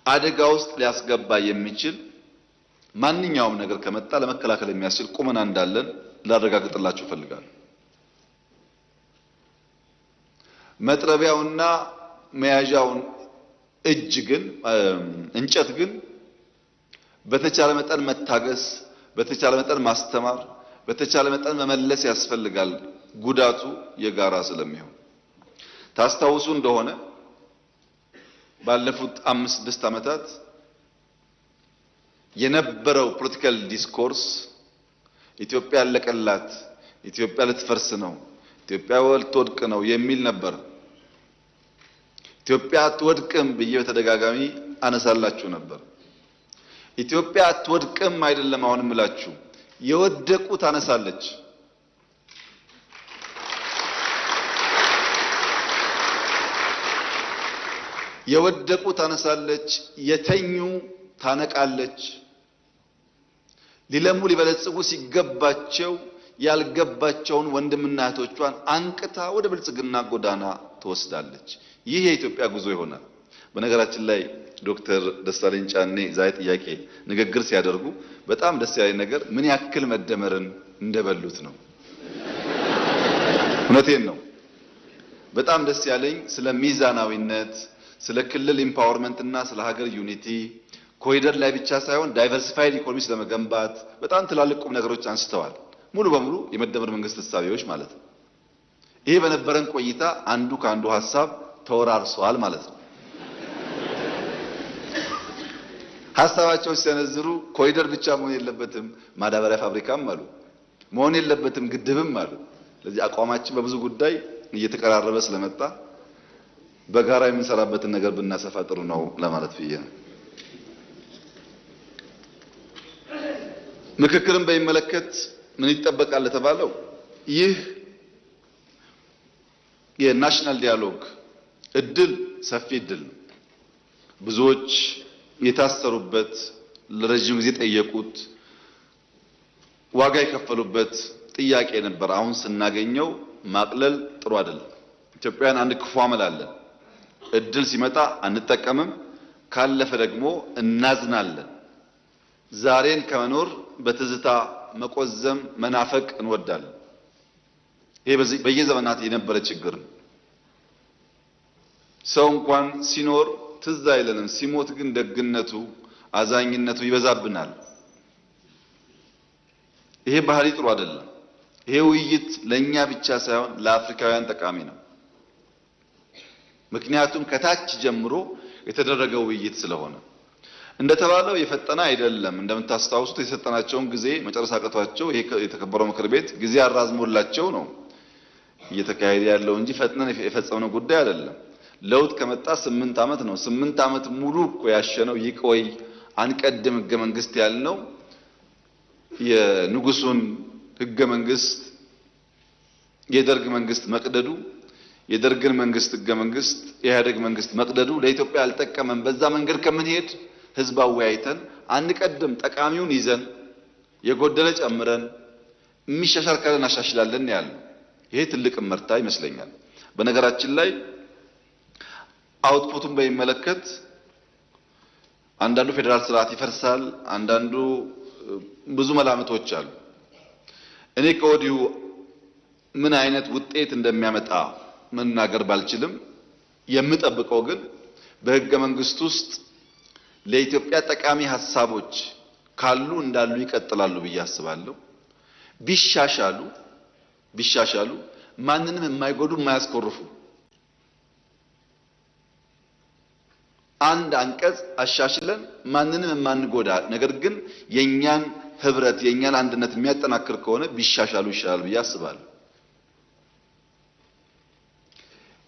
Speaker 1: አደጋ ውስጥ ሊያስገባ የሚችል ማንኛውም ነገር ከመጣ ለመከላከል የሚያስችል ቁመና እንዳለን ላረጋግጥላችሁ እፈልጋለሁ። መጥረቢያውና መያዣውን እጅ ግን እንጨት ግን በተቻለ መጠን መታገስ፣ በተቻለ መጠን ማስተማር፣ በተቻለ መጠን መመለስ ያስፈልጋል። ጉዳቱ የጋራ ስለሚሆን ታስታውሱ እንደሆነ ባለፉት 5-6 ዓመታት የነበረው ፖለቲካል ዲስኮርስ ኢትዮጵያ ያለቀላት፣ ኢትዮጵያ ልትፈርስ ነው፣ ኢትዮጵያ ልትወድቅ ነው የሚል ነበር። ኢትዮጵያ አትወድቅም ብዬ በተደጋጋሚ አነሳላችሁ ነበር። ኢትዮጵያ አትወድቅም አይደለም አሁንም እላችሁ፣ የወደቁ ታነሳለች። የወደቁ ታነሳለች፣ የተኙ ታነቃለች። ሊለሙ ሊበለጽጉ ሲገባቸው ያልገባቸውን ወንድምና እህቶቿን አንቅታ ወደ ብልጽግና ጎዳና ትወስዳለች። ይህ የኢትዮጵያ ጉዞ ይሆናል። በነገራችን ላይ ዶክተር ደሳለኝ ጫኔ ዛሬ ጥያቄ ንግግር ሲያደርጉ በጣም ደስ ያለኝ ነገር ምን ያክል መደመርን እንደበሉት ነው። እውነቴን ነው። በጣም ደስ ያለኝ ስለ ሚዛናዊነት፣ ስለ ክልል ኢምፓወርመንት እና ስለ ሀገር ዩኒቲ ኮሪደር ላይ ብቻ ሳይሆን ዳይቨርሲፋይድ ኢኮኖሚ ስለመገንባት በጣም ትላልቅ ቁም ነገሮች አንስተዋል። ሙሉ በሙሉ የመደመር መንግስት ተሳቢዎች ማለት ነው። ይሄ በነበረን ቆይታ አንዱ ከአንዱ ሐሳብ ተወራርሷል ማለት ነው። ሐሳባቸው ሲሰነዝሩ ኮሪደር ብቻ መሆን የለበትም ማዳበሪያ ፋብሪካም አሉ፣ መሆን የለበትም ግድብም አሉ። ስለዚህ አቋማችን በብዙ ጉዳይ እየተቀራረበ ስለመጣ በጋራ የምንሰራበትን ነገር ብናሰፋ ጥሩ ነው ለማለት ብዬ ነው። ምክክርን በሚመለከት ምን ይጠበቃል ለተባለው ይህ የናሽናል ዲያሎግ እድል ሰፊ እድል ነው። ብዙዎች የታሰሩበት ለረጅም ጊዜ ጠየቁት ዋጋ የከፈሉበት ጥያቄ ነበር። አሁን ስናገኘው ማቅለል ጥሩ አይደለም። ኢትዮጵያውያን አንድ ክፉ አመል አለን። እድል ሲመጣ አንጠቀምም፣ ካለፈ ደግሞ እናዝናለን። ዛሬን ከመኖር በትዝታ መቆዘም መናፈቅ እንወዳለን። ይሄ በየዘመናት የነበረ ችግር ነው። ሰው እንኳን ሲኖር ትዝ አይለንም፣ ሲሞት ግን ደግነቱ አዛኝነቱ ይበዛብናል። ይሄ ባህሪ ጥሩ አይደለም። ይሄ ውይይት ለኛ ብቻ ሳይሆን ለአፍሪካውያን ጠቃሚ ነው። ምክንያቱም ከታች ጀምሮ የተደረገው ውይይት ስለሆነ እንደተባለው የፈጠነ አይደለም። እንደምታስታውሱት የሰጠናቸውን ጊዜ መጨረስ አቅቷቸው ይሄ የተከበረው ምክር ቤት ጊዜ አራዝሞላቸው ነው እየተካሄደ ያለው እንጂ ፈጥነን የፈጸምነው ጉዳይ አይደለም። ለውጥ ከመጣ 8 ዓመት ነው። 8 ዓመት ሙሉ እኮ ያሸነው ይቆይ አንቀድም ህገ መንግስት ያልነው የንጉሱን ህገ መንግስት የደርግ መንግስት መቅደዱ የደርግን መንግስት ህገ መንግስት የኢህአዴግ መንግስት መቅደዱ ለኢትዮጵያ አልጠቀመም። በዛ መንገድ ከምንሄድ ህዝብ አወያይተን አንቀድም፣ ጠቃሚውን ይዘን የጎደለ ጨምረን የሚሻሻል ካለ እናሻሽላለን ያለው ይሄ ትልቅ ምርታ ይመስለኛል። በነገራችን ላይ አውትፑቱን በሚመለከት አንዳንዱ ፌደራል ስርዓት ይፈርሳል፣ አንዳንዱ ብዙ መላምቶች አሉ። እኔ ከወዲሁ ምን አይነት ውጤት እንደሚያመጣ መናገር ባልችልም የምጠብቀው ግን በህገ መንግስት ውስጥ ለኢትዮጵያ ጠቃሚ ሐሳቦች ካሉ እንዳሉ ይቀጥላሉ ብዬ አስባለሁ። ቢሻሻሉ ማንንም የማይጎዱ የማያስኮርፉ አንድ አንቀጽ አሻሽለን ማንንም የማንጎዳ ነገር ግን የኛን ህብረት የኛን አንድነት የሚያጠናክር ከሆነ ቢሻሻሉ ይሻላል ብዬ አስባለሁ።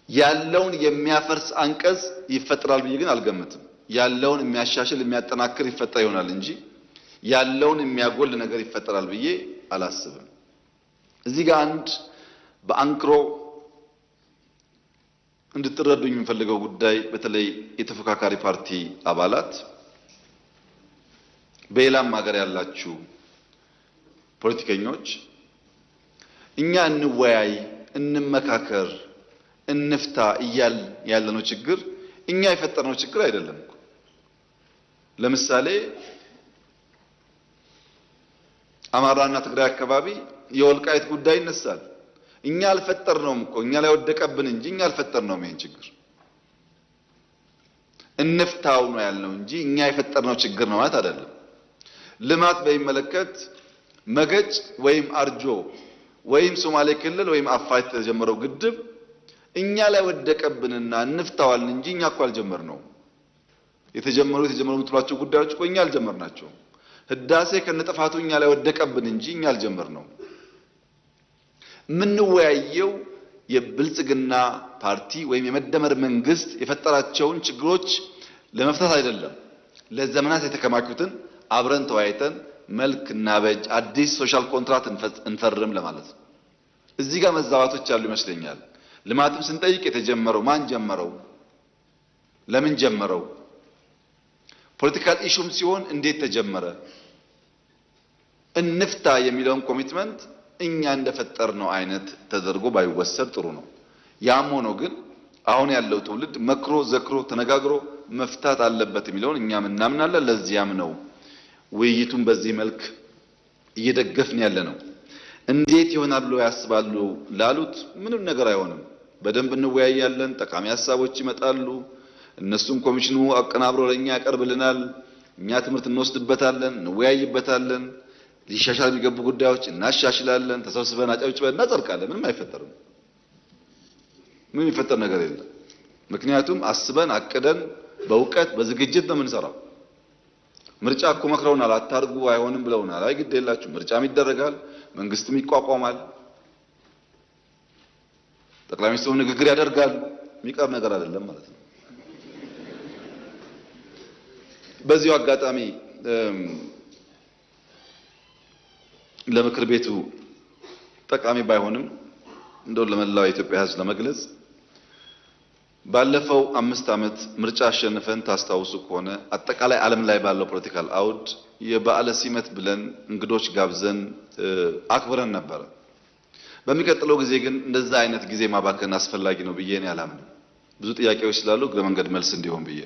Speaker 1: ያለውን የሚያፈርስ አንቀጽ ይፈጠራል ብዬ ግን አልገምትም። ያለውን የሚያሻሽል የሚያጠናክር ይፈጠር ይሆናል እንጂ ያለውን የሚያጎል ነገር ይፈጠራል ብዬ አላስብም። እዚህ ጋር አንድ በአንክሮ እንድትረዱኝ የምፈልገው ጉዳይ በተለይ የተፎካካሪ ፓርቲ አባላት በሌላም ሀገር ያላችሁ ፖለቲከኞች እኛ እንወያይ፣ እንመካከር፣ እንፍታ እያል ያለነው ችግር እኛ የፈጠርነው ችግር አይደለም። ለምሳሌ አማራና ትግራይ አካባቢ የወልቃይት ጉዳይ ይነሳል። እኛ አልፈጠርነውም እኮ እኛ ላይ ወደቀብን እንጂ እኛ አልፈጠርነውም ይሄን ችግር። እንፍታው ነው ያልነው እንጂ እኛ የፈጠርነው ችግር ነው ማለት አይደለም። ልማት በሚመለከት መገጭ ወይም አርጆ ወይም ሶማሌ ክልል ወይም አፋር የተጀመረው ግድብ እኛ ላይ ወደቀብንና እንፍታዋልን እንጂ እኛ እኮ አልጀመርነውም። የተጀመሩ የምትሏቸው ጉዳዮች እኮ እኛ አልጀመርናቸውም። ህዳሴ ከነጥፋቱ እኛ ላይ ወደቀብን እንጂ እኛ አልጀመርነውም። ምንወያየው የብልጽግና ፓርቲ ወይም የመደመር መንግስት የፈጠራቸውን ችግሮች ለመፍታት አይደለም። ለዘመናት የተከማቹትን አብረን ተወያይተን መልክ እናበጅ፣ አዲስ ሶሻል ኮንትራክት እንፈርም ለማለት ነው። እዚህ ጋር መዛባቶች አሉ ይመስለኛል። ልማትም ስንጠይቅ የተጀመረው ማን ጀመረው? ለምን ጀመረው? ፖለቲካል ኢሹም ሲሆን እንዴት ተጀመረ? እንፍታ የሚለውን ኮሚትመንት እኛ እንደፈጠርነው አይነት ተደርጎ ባይወሰድ ጥሩ ነው። ያም ሆኖ ግን አሁን ያለው ትውልድ መክሮ ዘክሮ ተነጋግሮ መፍታት አለበት የሚለውን እኛም እናምናለን። ለዚያም ነው ውይይቱን በዚህ መልክ እየደገፍን ያለ ነው። እንዴት ይሆናል ብለው ያስባሉ ላሉት ምንም ነገር አይሆንም። በደንብ እንወያያለን። ጠቃሚ ሐሳቦች ይመጣሉ። እነሱም ኮሚሽኑ አቀናብሮ ለኛ ያቀርብልናል። እኛ ትምህርት እንወስድበታለን፣ እንወያይበታለን። ሊሻሻል የሚገቡ ጉዳዮች እናሻሽላለን። ተሰብስበን አጨብጭበን እናጸድቃለን። ምንም አይፈጠርም። ምንም የሚፈጠር ነገር የለም። ምክንያቱም አስበን አቅደን በእውቀት በዝግጅት ነው የምንሰራው። ምርጫ እኮ መክረውናል፣ አታርጉ አይሆንም ብለውናል። አይ ግድ የላችሁ ምርጫም ይደረጋል፣ መንግስትም ይቋቋማል፣ ጠቅላይ ሚኒስትሩ ንግግር ያደርጋሉ። የሚቀር ነገር አይደለም ማለት ነው። በዚሁ አጋጣሚ ለምክር ቤቱ ጠቃሚ ባይሆንም እንደው ለመላው የኢትዮጵያ ሕዝብ ለመግለጽ ባለፈው 5 ዓመት ምርጫ አሸንፈን ታስታውሱ ከሆነ አጠቃላይ ዓለም ላይ ባለው ፖለቲካል አውድ የበዓለ ሲመት ብለን እንግዶች ጋብዘን አክብረን ነበር። በሚቀጥለው ጊዜ ግን እንደዛ አይነት ጊዜ ማባከን አስፈላጊ ነው ብዬ ነው ያላምነው። ብዙ ጥያቄዎች ስላሉ እግረ መንገድ መልስ እንዲሆን ብዬ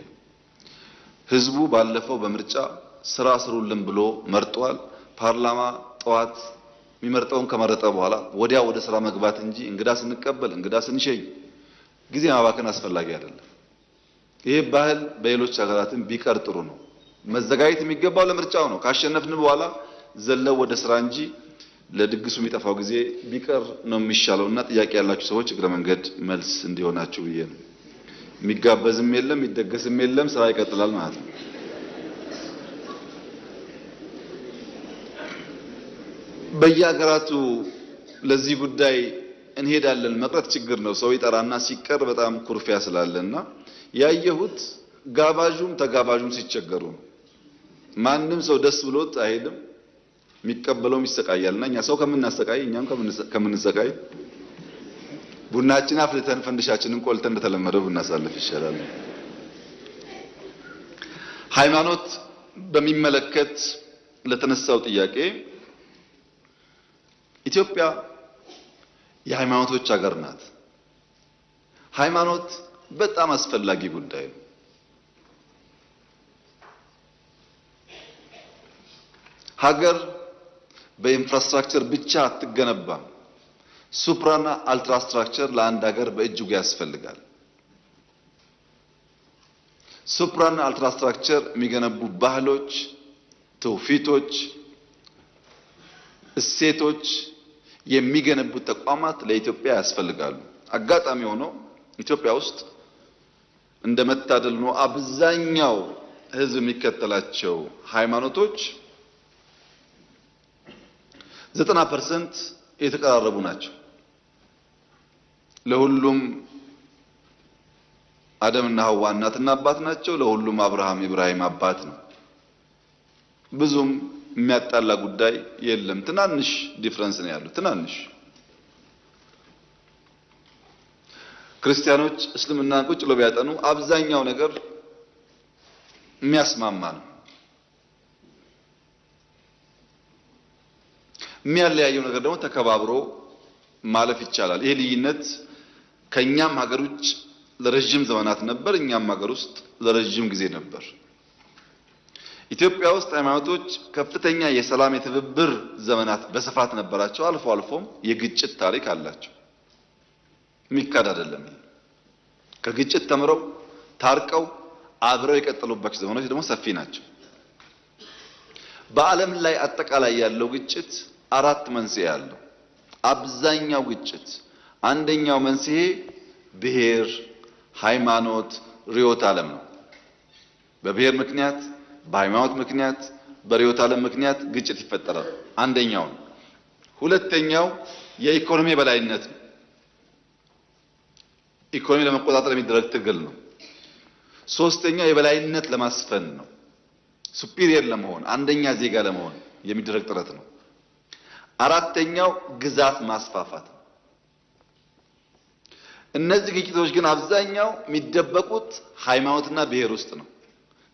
Speaker 1: ህዝቡ ባለፈው በምርጫ ስራ ስሩልን ብሎ መርጧል። ፓርላማ ጠዋት የሚመርጠውን ከመረጠ በኋላ ወዲያ ወደ ስራ መግባት እንጂ እንግዳ ስንቀበል እንግዳ ስንሸኝ ጊዜ ማባከን አስፈላጊ አይደለም። ይሄ ባህል በሌሎች ሀገራትም ቢቀር ጥሩ ነው። መዘጋጀት የሚገባው ለምርጫው ነው። ካሸነፍን በኋላ ዘለው ወደ ስራ እንጂ ለድግሱ የሚጠፋው ጊዜ ቢቀር ነው የሚሻለውና ጥያቄ ያላችሁ ሰዎች እግረ መንገድ መልስ እንዲሆናችሁ ብዬ ነው። የሚጋበዝም የለም የሚደገስም የለም፣ ስራ ይቀጥላል ማለት ነው። በየሀገራቱ ለዚህ ጉዳይ እንሄዳለን። መቅረት ችግር ነው። ሰው ይጠራና ሲቀር በጣም ኩርፊያ ስላለና ያየሁት ጋባዡም ተጋባዡም ሲቸገሩ ነው። ማንም ሰው ደስ ብሎት አይሄድም። የሚቀበለውም ይሰቃያልና እኛ ሰው ከምናሰቃይ እኛም ከምንሰቃይ ቡናችን አፍልተን ፈንድሻችንን ቆልተን እንደተለመደው ብናሳልፍ ይሻላል። ሃይማኖት በሚመለከት ለተነሳው ጥያቄ ኢትዮጵያ የሃይማኖቶች ሀገር ናት። ሃይማኖት በጣም አስፈላጊ ጉዳይ ነው። ሀገር በኢንፍራስትራክቸር ብቻ አትገነባም። ሱፕራና አልትራስትራክቸር ለአንድ ሀገር በእጅጉ ያስፈልጋል። ሱፕራና አልትራስትራክቸር የሚገነቡ ባህሎች፣ ትውፊቶች፣ እሴቶች የሚገነቡ ተቋማት ለኢትዮጵያ ያስፈልጋሉ። አጋጣሚ ሆኖ ኢትዮጵያ ውስጥ እንደመታደል ነው አብዛኛው ሕዝብ የሚከተላቸው ሃይማኖቶች 90% የተቀራረቡ ናቸው። ለሁሉም አደምና ሐዋ እናትና አባት ናቸው። ለሁሉም አብርሃም ኢብራሂም አባት ነው። ብዙም የሚያጣላ ጉዳይ የለም። ትናንሽ ዲፍረንስ ነው ያለው። ትናንሽ ክርስቲያኖች እስልምና ቁጭ ብለው ቢያጠኑ አብዛኛው ነገር የሚያስማማ ነው። የሚያለያየው ነገር ደግሞ ተከባብሮ ማለፍ ይቻላል። ይሄ ልዩነት ከኛም ሀገር ውጭ ለረጅም ዘመናት ነበር፣ እኛም ሀገር ውስጥ ለረጅም ጊዜ ነበር። ኢትዮጵያ ውስጥ ሃይማኖቶች ከፍተኛ የሰላም የትብብር ዘመናት በስፋት ነበራቸው። አልፎ አልፎም የግጭት ታሪክ አላቸው። የሚካድ አይደለም። ከግጭት ተምረው ታርቀው አብረው የቀጠሉባቸው ዘመኖች ደግሞ ሰፊ ናቸው። በዓለም ላይ አጠቃላይ ያለው ግጭት 4 መንስኤ አለው። አብዛኛው ግጭት አንደኛው መንስኤ ብሔር፣ ሃይማኖት፣ ርዕዮተ ዓለም ነው። በብሔር ምክንያት፣ በሃይማኖት ምክንያት፣ በርዕዮተ ዓለም ምክንያት ግጭት ይፈጠራል። አንደኛው ነው። ሁለተኛው የኢኮኖሚ በላይነት ነው። ኢኮኖሚ ለመቆጣጠር የሚደረግ ትግል ነው። ሶስተኛው የበላይነት ለማስፈን ነው። ሱፒሪየር ለመሆን አንደኛ ዜጋ ለመሆን የሚደረግ ጥረት ነው። አራተኛው ግዛት ማስፋፋት ነው። እነዚህ ግጭቶች ግን አብዛኛው የሚደበቁት ሃይማኖትና ብሔር ውስጥ ነው።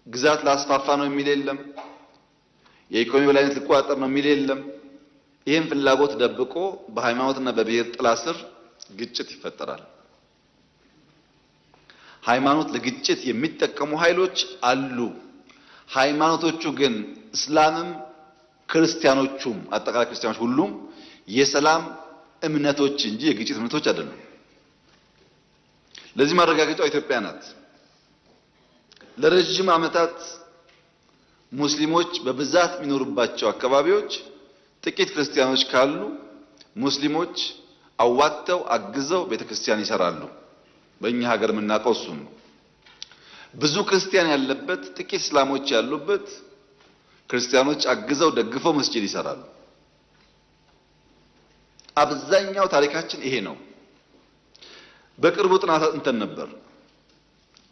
Speaker 1: ግዛት ላስፋፋ ነው የሚል የለም። የኢኮኖሚ በላይነት ልቆጣጠር ነው የሚል የለም። ይህን ፍላጎት ደብቆ በሃይማኖትና በብሔር ጥላ ስር ግጭት ይፈጠራል። ሃይማኖት ለግጭት የሚጠቀሙ ኃይሎች አሉ። ሃይማኖቶቹ ግን እስላምም ክርስቲያኖቹም አጠቃላይ ክርስቲያኖች ሁሉም የሰላም እምነቶች እንጂ የግጭት እምነቶች አይደሉም። ለዚህ ማረጋገጫው ኢትዮጵያ ናት። ለረጅም ዓመታት ሙስሊሞች በብዛት የሚኖሩባቸው አካባቢዎች ጥቂት ክርስቲያኖች ካሉ ሙስሊሞች አዋጥተው አግዘው ቤተክርስቲያን ይሰራሉ። በእኛ ሀገር የምናውቀው እሱን ነው። ብዙ ክርስቲያን ያለበት ጥቂት እስላሞች ያሉበት ክርስቲያኖች አግዘው ደግፈው መስጂድ ይሰራሉ። አብዛኛው ታሪካችን ይሄ ነው። በቅርቡ ጥናት እንትን ነበር።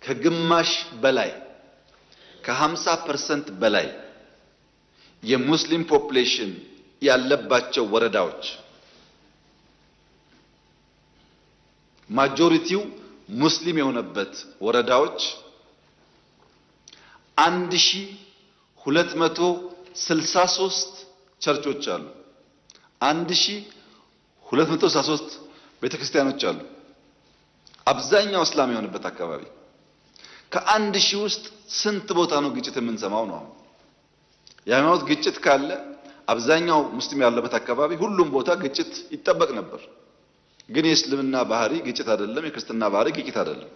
Speaker 1: ከግማሽ በላይ ከ50% በላይ የሙስሊም ፖፑሌሽን ያለባቸው ወረዳዎች ማጆሪቲው ሙስሊም የሆነበት ወረዳዎች 1263 ቸርቾች አሉ። 1263 ቤተክርስቲያኖች አሉ። አብዛኛው እስላም የሆነበት አካባቢ ከ1000 ውስጥ ስንት ቦታ ነው ግጭት የምንሰማው ነው? የሃይማኖት ግጭት ካለ አብዛኛው ሙስሊም ያለበት አካባቢ ሁሉም ቦታ ግጭት ይጠበቅ ነበር። ግን የእስልምና ባህሪ ግጭት አይደለም፣ የክርስትና ባህሪ ግጭት አይደለም።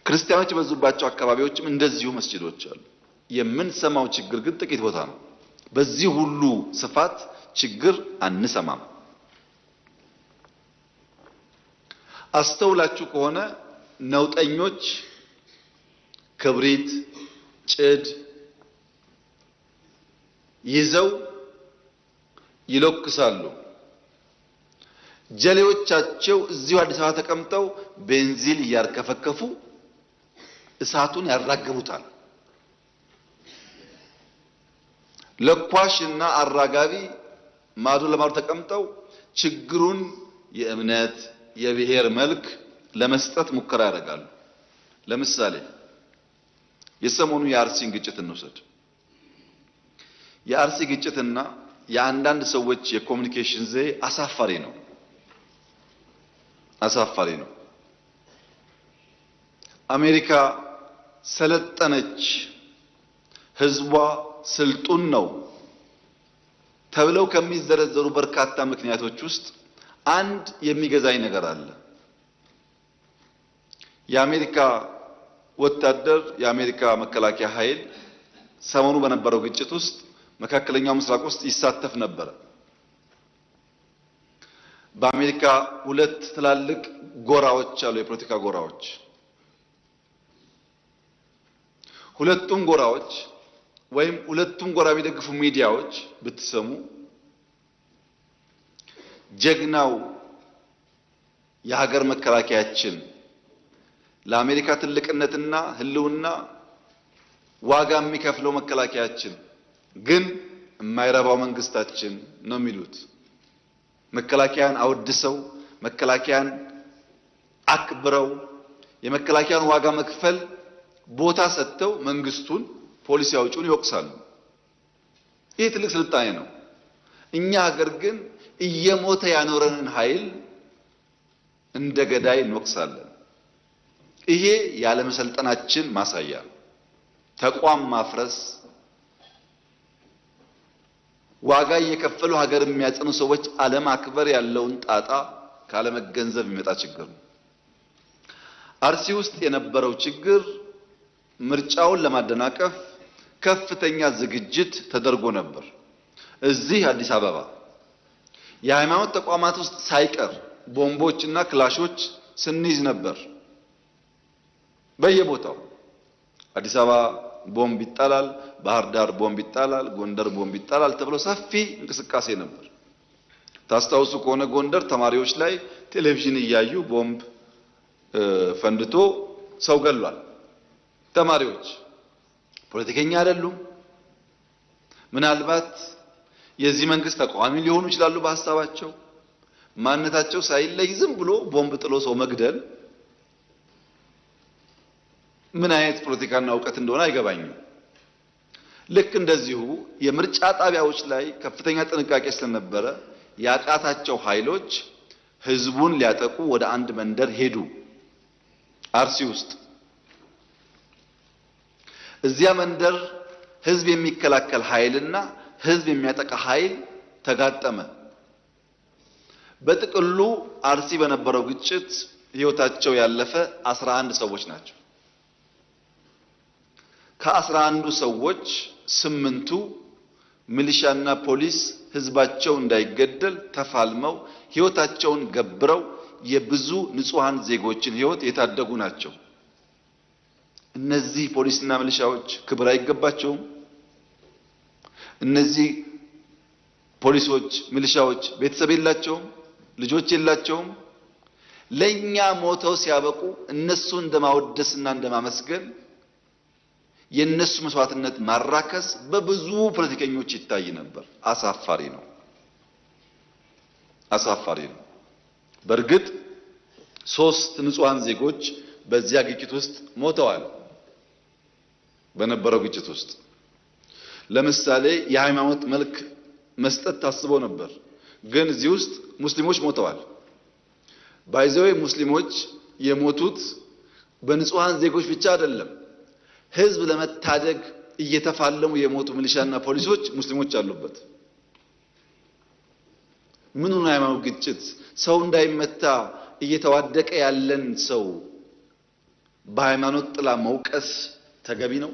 Speaker 1: ክርስቲያኖች በዙባቸው አካባቢዎችም እንደዚሁ መስጂዶች አሉ። የምንሰማው ችግር ግን ጥቂት ቦታ ነው። በዚህ ሁሉ ስፋት ችግር አንሰማም። አስተውላችሁ ከሆነ ነውጠኞች ክብሪት፣ ጭድ ይዘው ይለኩሳሉ። ጀሌዎቻቸው እዚሁ አዲስ አበባ ተቀምጠው ቤንዚን እያርከፈከፉ እሳቱን ያራግቡታል። ለኳሽና አራጋቢ ማዶ ለማዶ ተቀምጠው ችግሩን የእምነት የብሔር መልክ ለመስጠት ሙከራ ያደርጋሉ። ለምሳሌ የሰሞኑ የአርሲን ግጭት እንውሰድ። የአርሲ ግጭትና የአንዳንድ ሰዎች የኮሙኒኬሽን ዘዬ አሳፋሪ ነው። አሜሪካ ሰለጠነች፣ ህዝቧ ስልጡን ነው ተብለው ከሚዘረዘሩ በርካታ ምክንያቶች ውስጥ አንድ የሚገዛኝ ነገር አለ። የአሜሪካ ወታደር የአሜሪካ መከላከያ ኃይል ሰሞኑ በነበረው ግጭት ውስጥ መካከለኛው ምስራቅ ውስጥ ይሳተፍ ነበር። በአሜሪካ ሁለት ትላልቅ ጎራዎች አሉ፣ የፖለቲካ ጎራዎች። ሁለቱም ጎራዎች ወይም ሁለቱም ጎራ የሚደግፉ ሚዲያዎች ብትሰሙ ጀግናው የሀገር መከላከያችን ለአሜሪካ ትልቅነትና ህልውና ዋጋ የሚከፍለው መከላከያችን ግን የማይረባው መንግስታችን ነው የሚሉት። መከላከያን አወድሰው መከላከያን አክብረው የመከላከያን ዋጋ መክፈል ቦታ ሰጥተው መንግስቱን ፖሊሲ አውጪውን ይወቅሳሉ። ይህ ትልቅ ስልጣኔ ነው። እኛ ሀገር ግን እየሞተ ያኖረንን ኃይል እንደ ገዳይ እንወቅሳለን። ይሄ ያለ መሰልጠናችን ማሳያ ነው። ተቋም ማፍረስ፣ ዋጋ እየከፈሉ ሀገር የሚያጸኑ ሰዎች አለማክበር ያለውን ጣጣ ካለመገንዘብ የሚመጣ ችግር ነው። አርሲ ውስጥ የነበረው ችግር ምርጫውን ለማደናቀፍ ከፍተኛ ዝግጅት ተደርጎ ነበር። እዚህ አዲስ አበባ የሃይማኖት ተቋማት ውስጥ ሳይቀር ቦምቦችና ክላሾች ስንይዝ ነበር። በየቦታው አዲስ አበባ ቦምብ ይጣላል፣ ባህር ዳር ቦምብ ይጣላል፣ ጎንደር ቦምብ ይጣላል ተብሎ ሰፊ እንቅስቃሴ ነበር። ታስታውሱ ከሆነ ጎንደር ተማሪዎች ላይ ቴሌቪዥን እያዩ ቦምብ ፈንድቶ ሰው ገሏል። ተማሪዎች ፖለቲከኛ አይደሉም። ምናልባት የዚህ መንግስት ተቃዋሚ ሊሆኑ ይችላሉ። በሐሳባቸው ማንነታቸው ሳይለይ ዝም ብሎ ቦምብ ጥሎ ሰው መግደል ምን አይነት ፖለቲካና እውቀት እንደሆነ አይገባኝም። ልክ እንደዚሁ የምርጫ ጣቢያዎች ላይ ከፍተኛ ጥንቃቄ ስለነበረ ያቃታቸው ኃይሎች ህዝቡን ሊያጠቁ ወደ አንድ መንደር ሄዱ። አርሲ ውስጥ እዚያ መንደር ህዝብ የሚከላከል ኃይልና ህዝብ የሚያጠቃ ኃይል ተጋጠመ። በጥቅሉ አርሲ በነበረው ግጭት ህይወታቸው ያለፈ 11 ሰዎች ናቸው። ከ11ዱ ሰዎች 8ቱ ሚሊሻና ፖሊስ ህዝባቸው እንዳይገደል ተፋልመው ህይወታቸውን ገብረው የብዙ ንጹሃን ዜጎችን ህይወት የታደጉ ናቸው። እነዚህ ፖሊስና ሚሊሻዎች ክብር አይገባቸውም? እነዚህ ፖሊሶች ሚሊሻዎች ቤተሰብ የላቸውም? ልጆች የላቸውም? ለኛ ሞተው ሲያበቁ እነሱ እንደማወደስና እንደማመስገን የነሱ መስዋዕትነት ማራከስ በብዙ ፖለቲከኞች ይታይ ነበር። አሳፋሪ ነው። በእርግጥ 3 ንጹሃን ዜጎች በዚያ ግጭት ውስጥ ሞተዋል። በነበረው ግጭት ውስጥ ለምሳሌ የሃይማኖት መልክ መስጠት ታስቦ ነበር፣ ግን እዚህ ውስጥ ሙስሊሞች ሞተዋል። ባይዘው ሙስሊሞች የሞቱት በንጹሃን ዜጎች ብቻ አይደለም። ህዝብ ለመታደግ እየተፋለሙ የሞቱ ሚሊሻና ፖሊሶች ሙስሊሞች አሉበት። ምን ነው ሃይማኖት ግጭት ሰው እንዳይመታ እየተዋደቀ ያለን ሰው በሃይማኖት ጥላ መውቀስ ተገቢ ነው?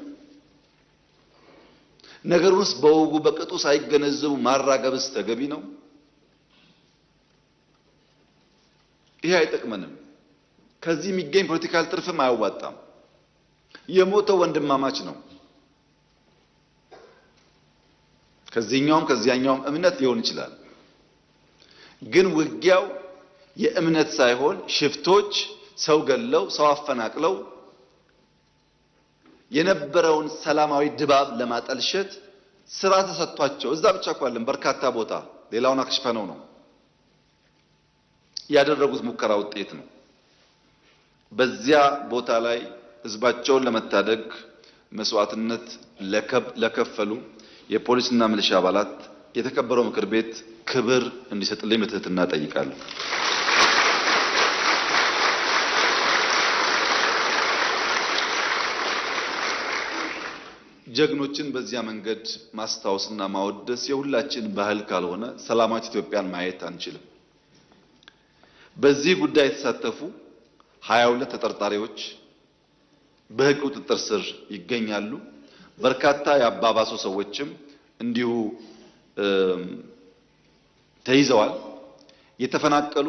Speaker 1: ነገሩንስ በወጉ በቅጡ ሳይገነዘቡ ማራገብስ ተገቢ ነው? ይሄ አይጠቅመንም። ከዚህ የሚገኝ ፖለቲካል ትርፍም አያዋጣም። የሞተው ወንድማማች ነው። ከዚህኛውም ከዚያኛውም እምነት ሊሆን ይችላል። ግን ውጊያው የእምነት ሳይሆን ሽፍቶች ሰው ገለው ሰው አፈናቅለው የነበረውን ሰላማዊ ድባብ ለማጠልሸት ስራ ተሰጥቷቸው እዛ ብቻ እንኳን በርካታ ቦታ ሌላውን አክሽፈነው ነው ያደረጉት ሙከራ ውጤት ነው። በዚያ ቦታ ላይ ህዝባቸውን ለመታደግ መስዋዕትነት ለከፈሉ የፖሊስና ሚሊሻ አባላት የተከበረው ምክር ቤት ክብር እንዲሰጥልኝ በትህትና ጠይቃለሁ። ጀግኖችን በዚያ መንገድ ማስታወስና ማወደስ የሁላችን ባህል ካልሆነ ሰላማዊት ኢትዮጵያን ማየት አንችልም። በዚህ ጉዳይ የተሳተፉ 22 ተጠርጣሪዎች በህግ ቁጥጥር ስር ይገኛሉ። በርካታ ያባባሱ ሰዎችም እንዲሁ ተይዘዋል። የተፈናቀሉ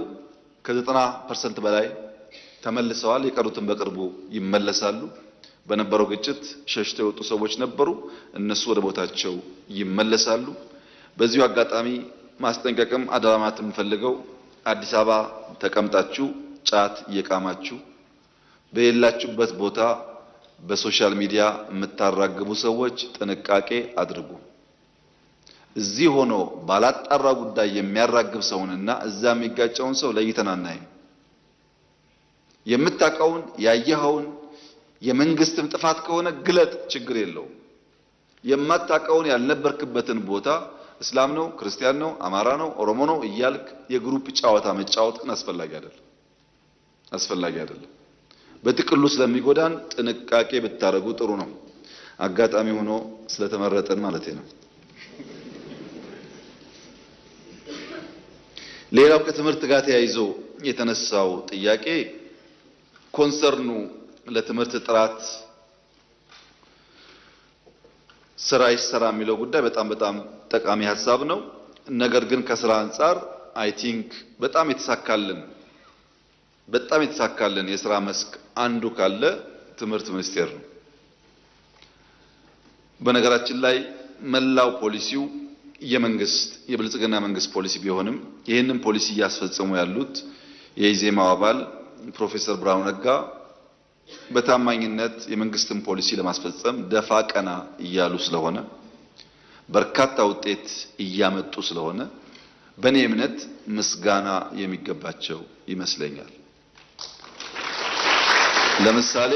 Speaker 1: ከ90% በላይ ተመልሰዋል። የቀሩትን በቅርቡ ይመለሳሉ። በነበረው ግጭት ሸሽተው የወጡ ሰዎች ነበሩ። እነሱ ወደ ቦታቸው ይመለሳሉ። በዚሁ አጋጣሚ ማስጠንቀቅም አደራማትም ፈልገው አዲስ አበባ ተቀምጣችሁ ጫት እየቃማችሁ በሌላችሁበት ቦታ በሶሻል ሚዲያ የምታራግቡ ሰዎች ጥንቃቄ አድርጉ። እዚህ ሆኖ ባላጣራ ጉዳይ የሚያራግብ ሰውንና እዛ የሚጋጨውን ሰው ለይተን አናይም። የምታውቀውን ያየኸውን የመንግስትም ጥፋት ከሆነ ግለጥ፣ ችግር የለውም። የማታውቀውን ያልነበርክበትን ቦታ እስላም ነው፣ ክርስቲያን ነው፣ አማራ ነው፣ ኦሮሞ ነው እያልክ የግሩፕ ጨዋታ መጫወት ግን አስፈላጊ አይደለም። በጥቅሉ ስለሚጎዳን ጥንቃቄ ብታረጉ ጥሩ ነው። አጋጣሚ ሆኖ ስለተመረጠን ማለት ነው። ሌላው ከትምህርት ጋር ተያይዞ የተነሳው ጥያቄ ኮንሰርኑ ለትምህርት ጥራት ስራ ይሰራ የሚለው ጉዳይ በጣም ጠቃሚ ሐሳብ ነው። ነገር ግን ከስራ አንፃር አይ ቲንክ በጣም የተሳካልን የስራ መስክ አንዱ ካለ ትምህርት ሚኒስቴር ነው። በነገራችን ላይ መላው ፖሊሲው የብልጽግና መንግስት ፖሊሲ ቢሆንም ይህንን ፖሊሲ እያስፈጸሙ ያሉት የኢዜማው አባል ፕሮፌሰር ብርሃኑ ነጋ በታማኝነት የመንግስትን ፖሊሲ ለማስፈጸም ደፋ ቀና እያሉ ስለሆነ በርካታ ውጤት እያመጡ ስለሆነ በእኔ እምነት ምስጋና የሚገባቸው ይመስለኛል። ለምሳሌ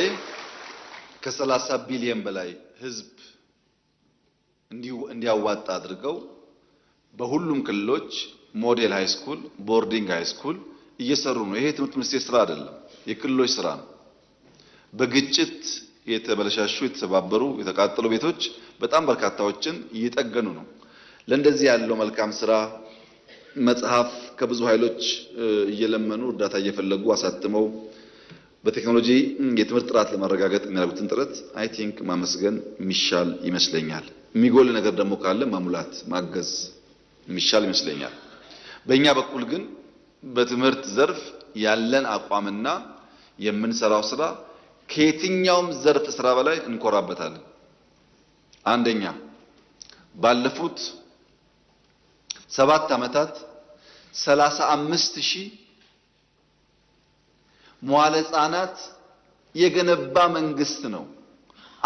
Speaker 1: ከ30 ቢሊዮን በላይ ህዝብ እንዲያዋጣ አድርገው በሁሉም ክልሎች ሞዴል ሃይስኩል፣ ቦርዲንግ ሃይስኩል እየሰሩ ነው። ይሄ ትምህርት ሚኒስቴር ስራ አይደለም፣ የክልሎች ስራ ነው። በግጭት የተበለሻሹ የተሰባበሩ የተቃጠሉ ቤቶች በጣም በርካታዎችን እየጠገኑ ነው። ለእንደዚህ ያለው መልካም ስራ መጽሐፍ ከብዙ ኃይሎች እየለመኑ እርዳታ እየፈለጉ አሳትመው በቴክኖሎጂ የትምህርት ጥራት ለማረጋገጥ የሚያደርጉትን ጥረት አይ ቲንክ ማመስገን የሚሻል ይመስለኛል። የሚጎል ነገር ደግሞ ካለ ማሙላት ማገዝ የሚሻል ይመስለኛል። በእኛ በኩል ግን በትምህርት ዘርፍ ያለን አቋምና የምንሰራው ስራ ከየትኛውም ዘርፍ ስራ በላይ እንኮራበታለን። አንደኛ ባለፉት 7 ዓመታት 35,000 መዋለ ሕፃናት የገነባ መንግስት ነው።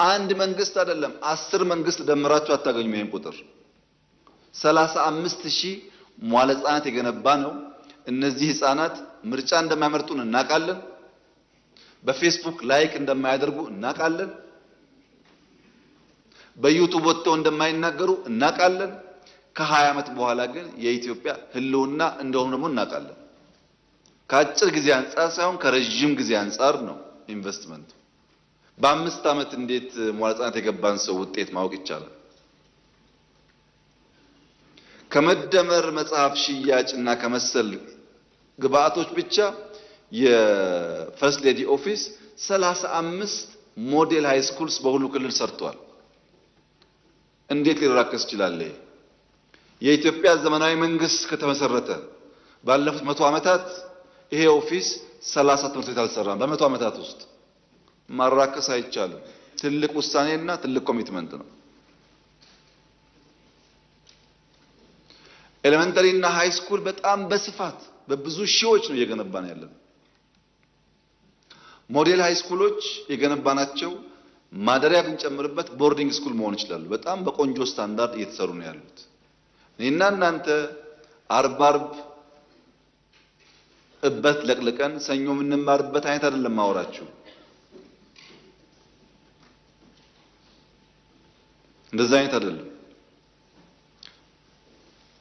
Speaker 1: አንድ መንግስት አይደለም፣ 10 መንግስት ደምራችሁ አታገኙም ይሄን ቁጥር። 35,000 መዋለ ሕፃናት የገነባ ነው። እነዚህ ሕፃናት ምርጫ እንደማይመርጡን እናውቃለን። በፌስቡክ ላይክ እንደማያደርጉ እናውቃለን። በዩቲዩብ ወጥተው እንደማይናገሩ እናውቃለን። ከ20 ዓመት በኋላ ግን የኢትዮጵያ ህልውና እንደሆነ ደግሞ እናውቃለን። ከአጭር ጊዜ አንፃር ሳይሆን ከረጅም ጊዜ አንፃር ነው ኢንቨስትመንቱ። በ5 ዓመት እንዴት መዋለ ሕፃናት የገባን ሰው ውጤት ማወቅ ይቻላል? ከመደመር መጽሐፍ ሽያጭና ከመሰል ግብአቶች ብቻ የፈርስት ሌዲ ኦፊስ 35 ሞዴል ሃይ ስኩልስ በሁሉ ክልል ሰርቷል። እንዴት ሊራከስ ይችላል? የኢትዮጵያ ዘመናዊ መንግስት ከተመሰረተ ባለፉት 100 ዓመታት ይሄ ኦፊስ 30 ትምህርት ቤት አልሰራም። በ100 ዓመታት ውስጥ ማራከስ አይቻልም። ትልቅ ውሳኔና ትልቅ ኮሚትመንት ነው። ኤሌመንተሪ እና ሃይ ስኩል በጣም በስፋት በብዙ ሺዎች ነው እየገነባን ያለነው። ሞዴል ሃይ ስኩሎች የገነባናቸው ማደሪያ ብንጨምርበት ቦርዲንግ ስኩል መሆን ይችላሉ። በጣም በቆንጆ ስታንዳርድ እየተሰሩ ነው ያሉት። እኔና እናንተ አርብ እበት ለቅልቀን ሰኞ የምንማርበት አይነት አይደለም ማወራችሁ። እንደዛ አይነት አይደለም።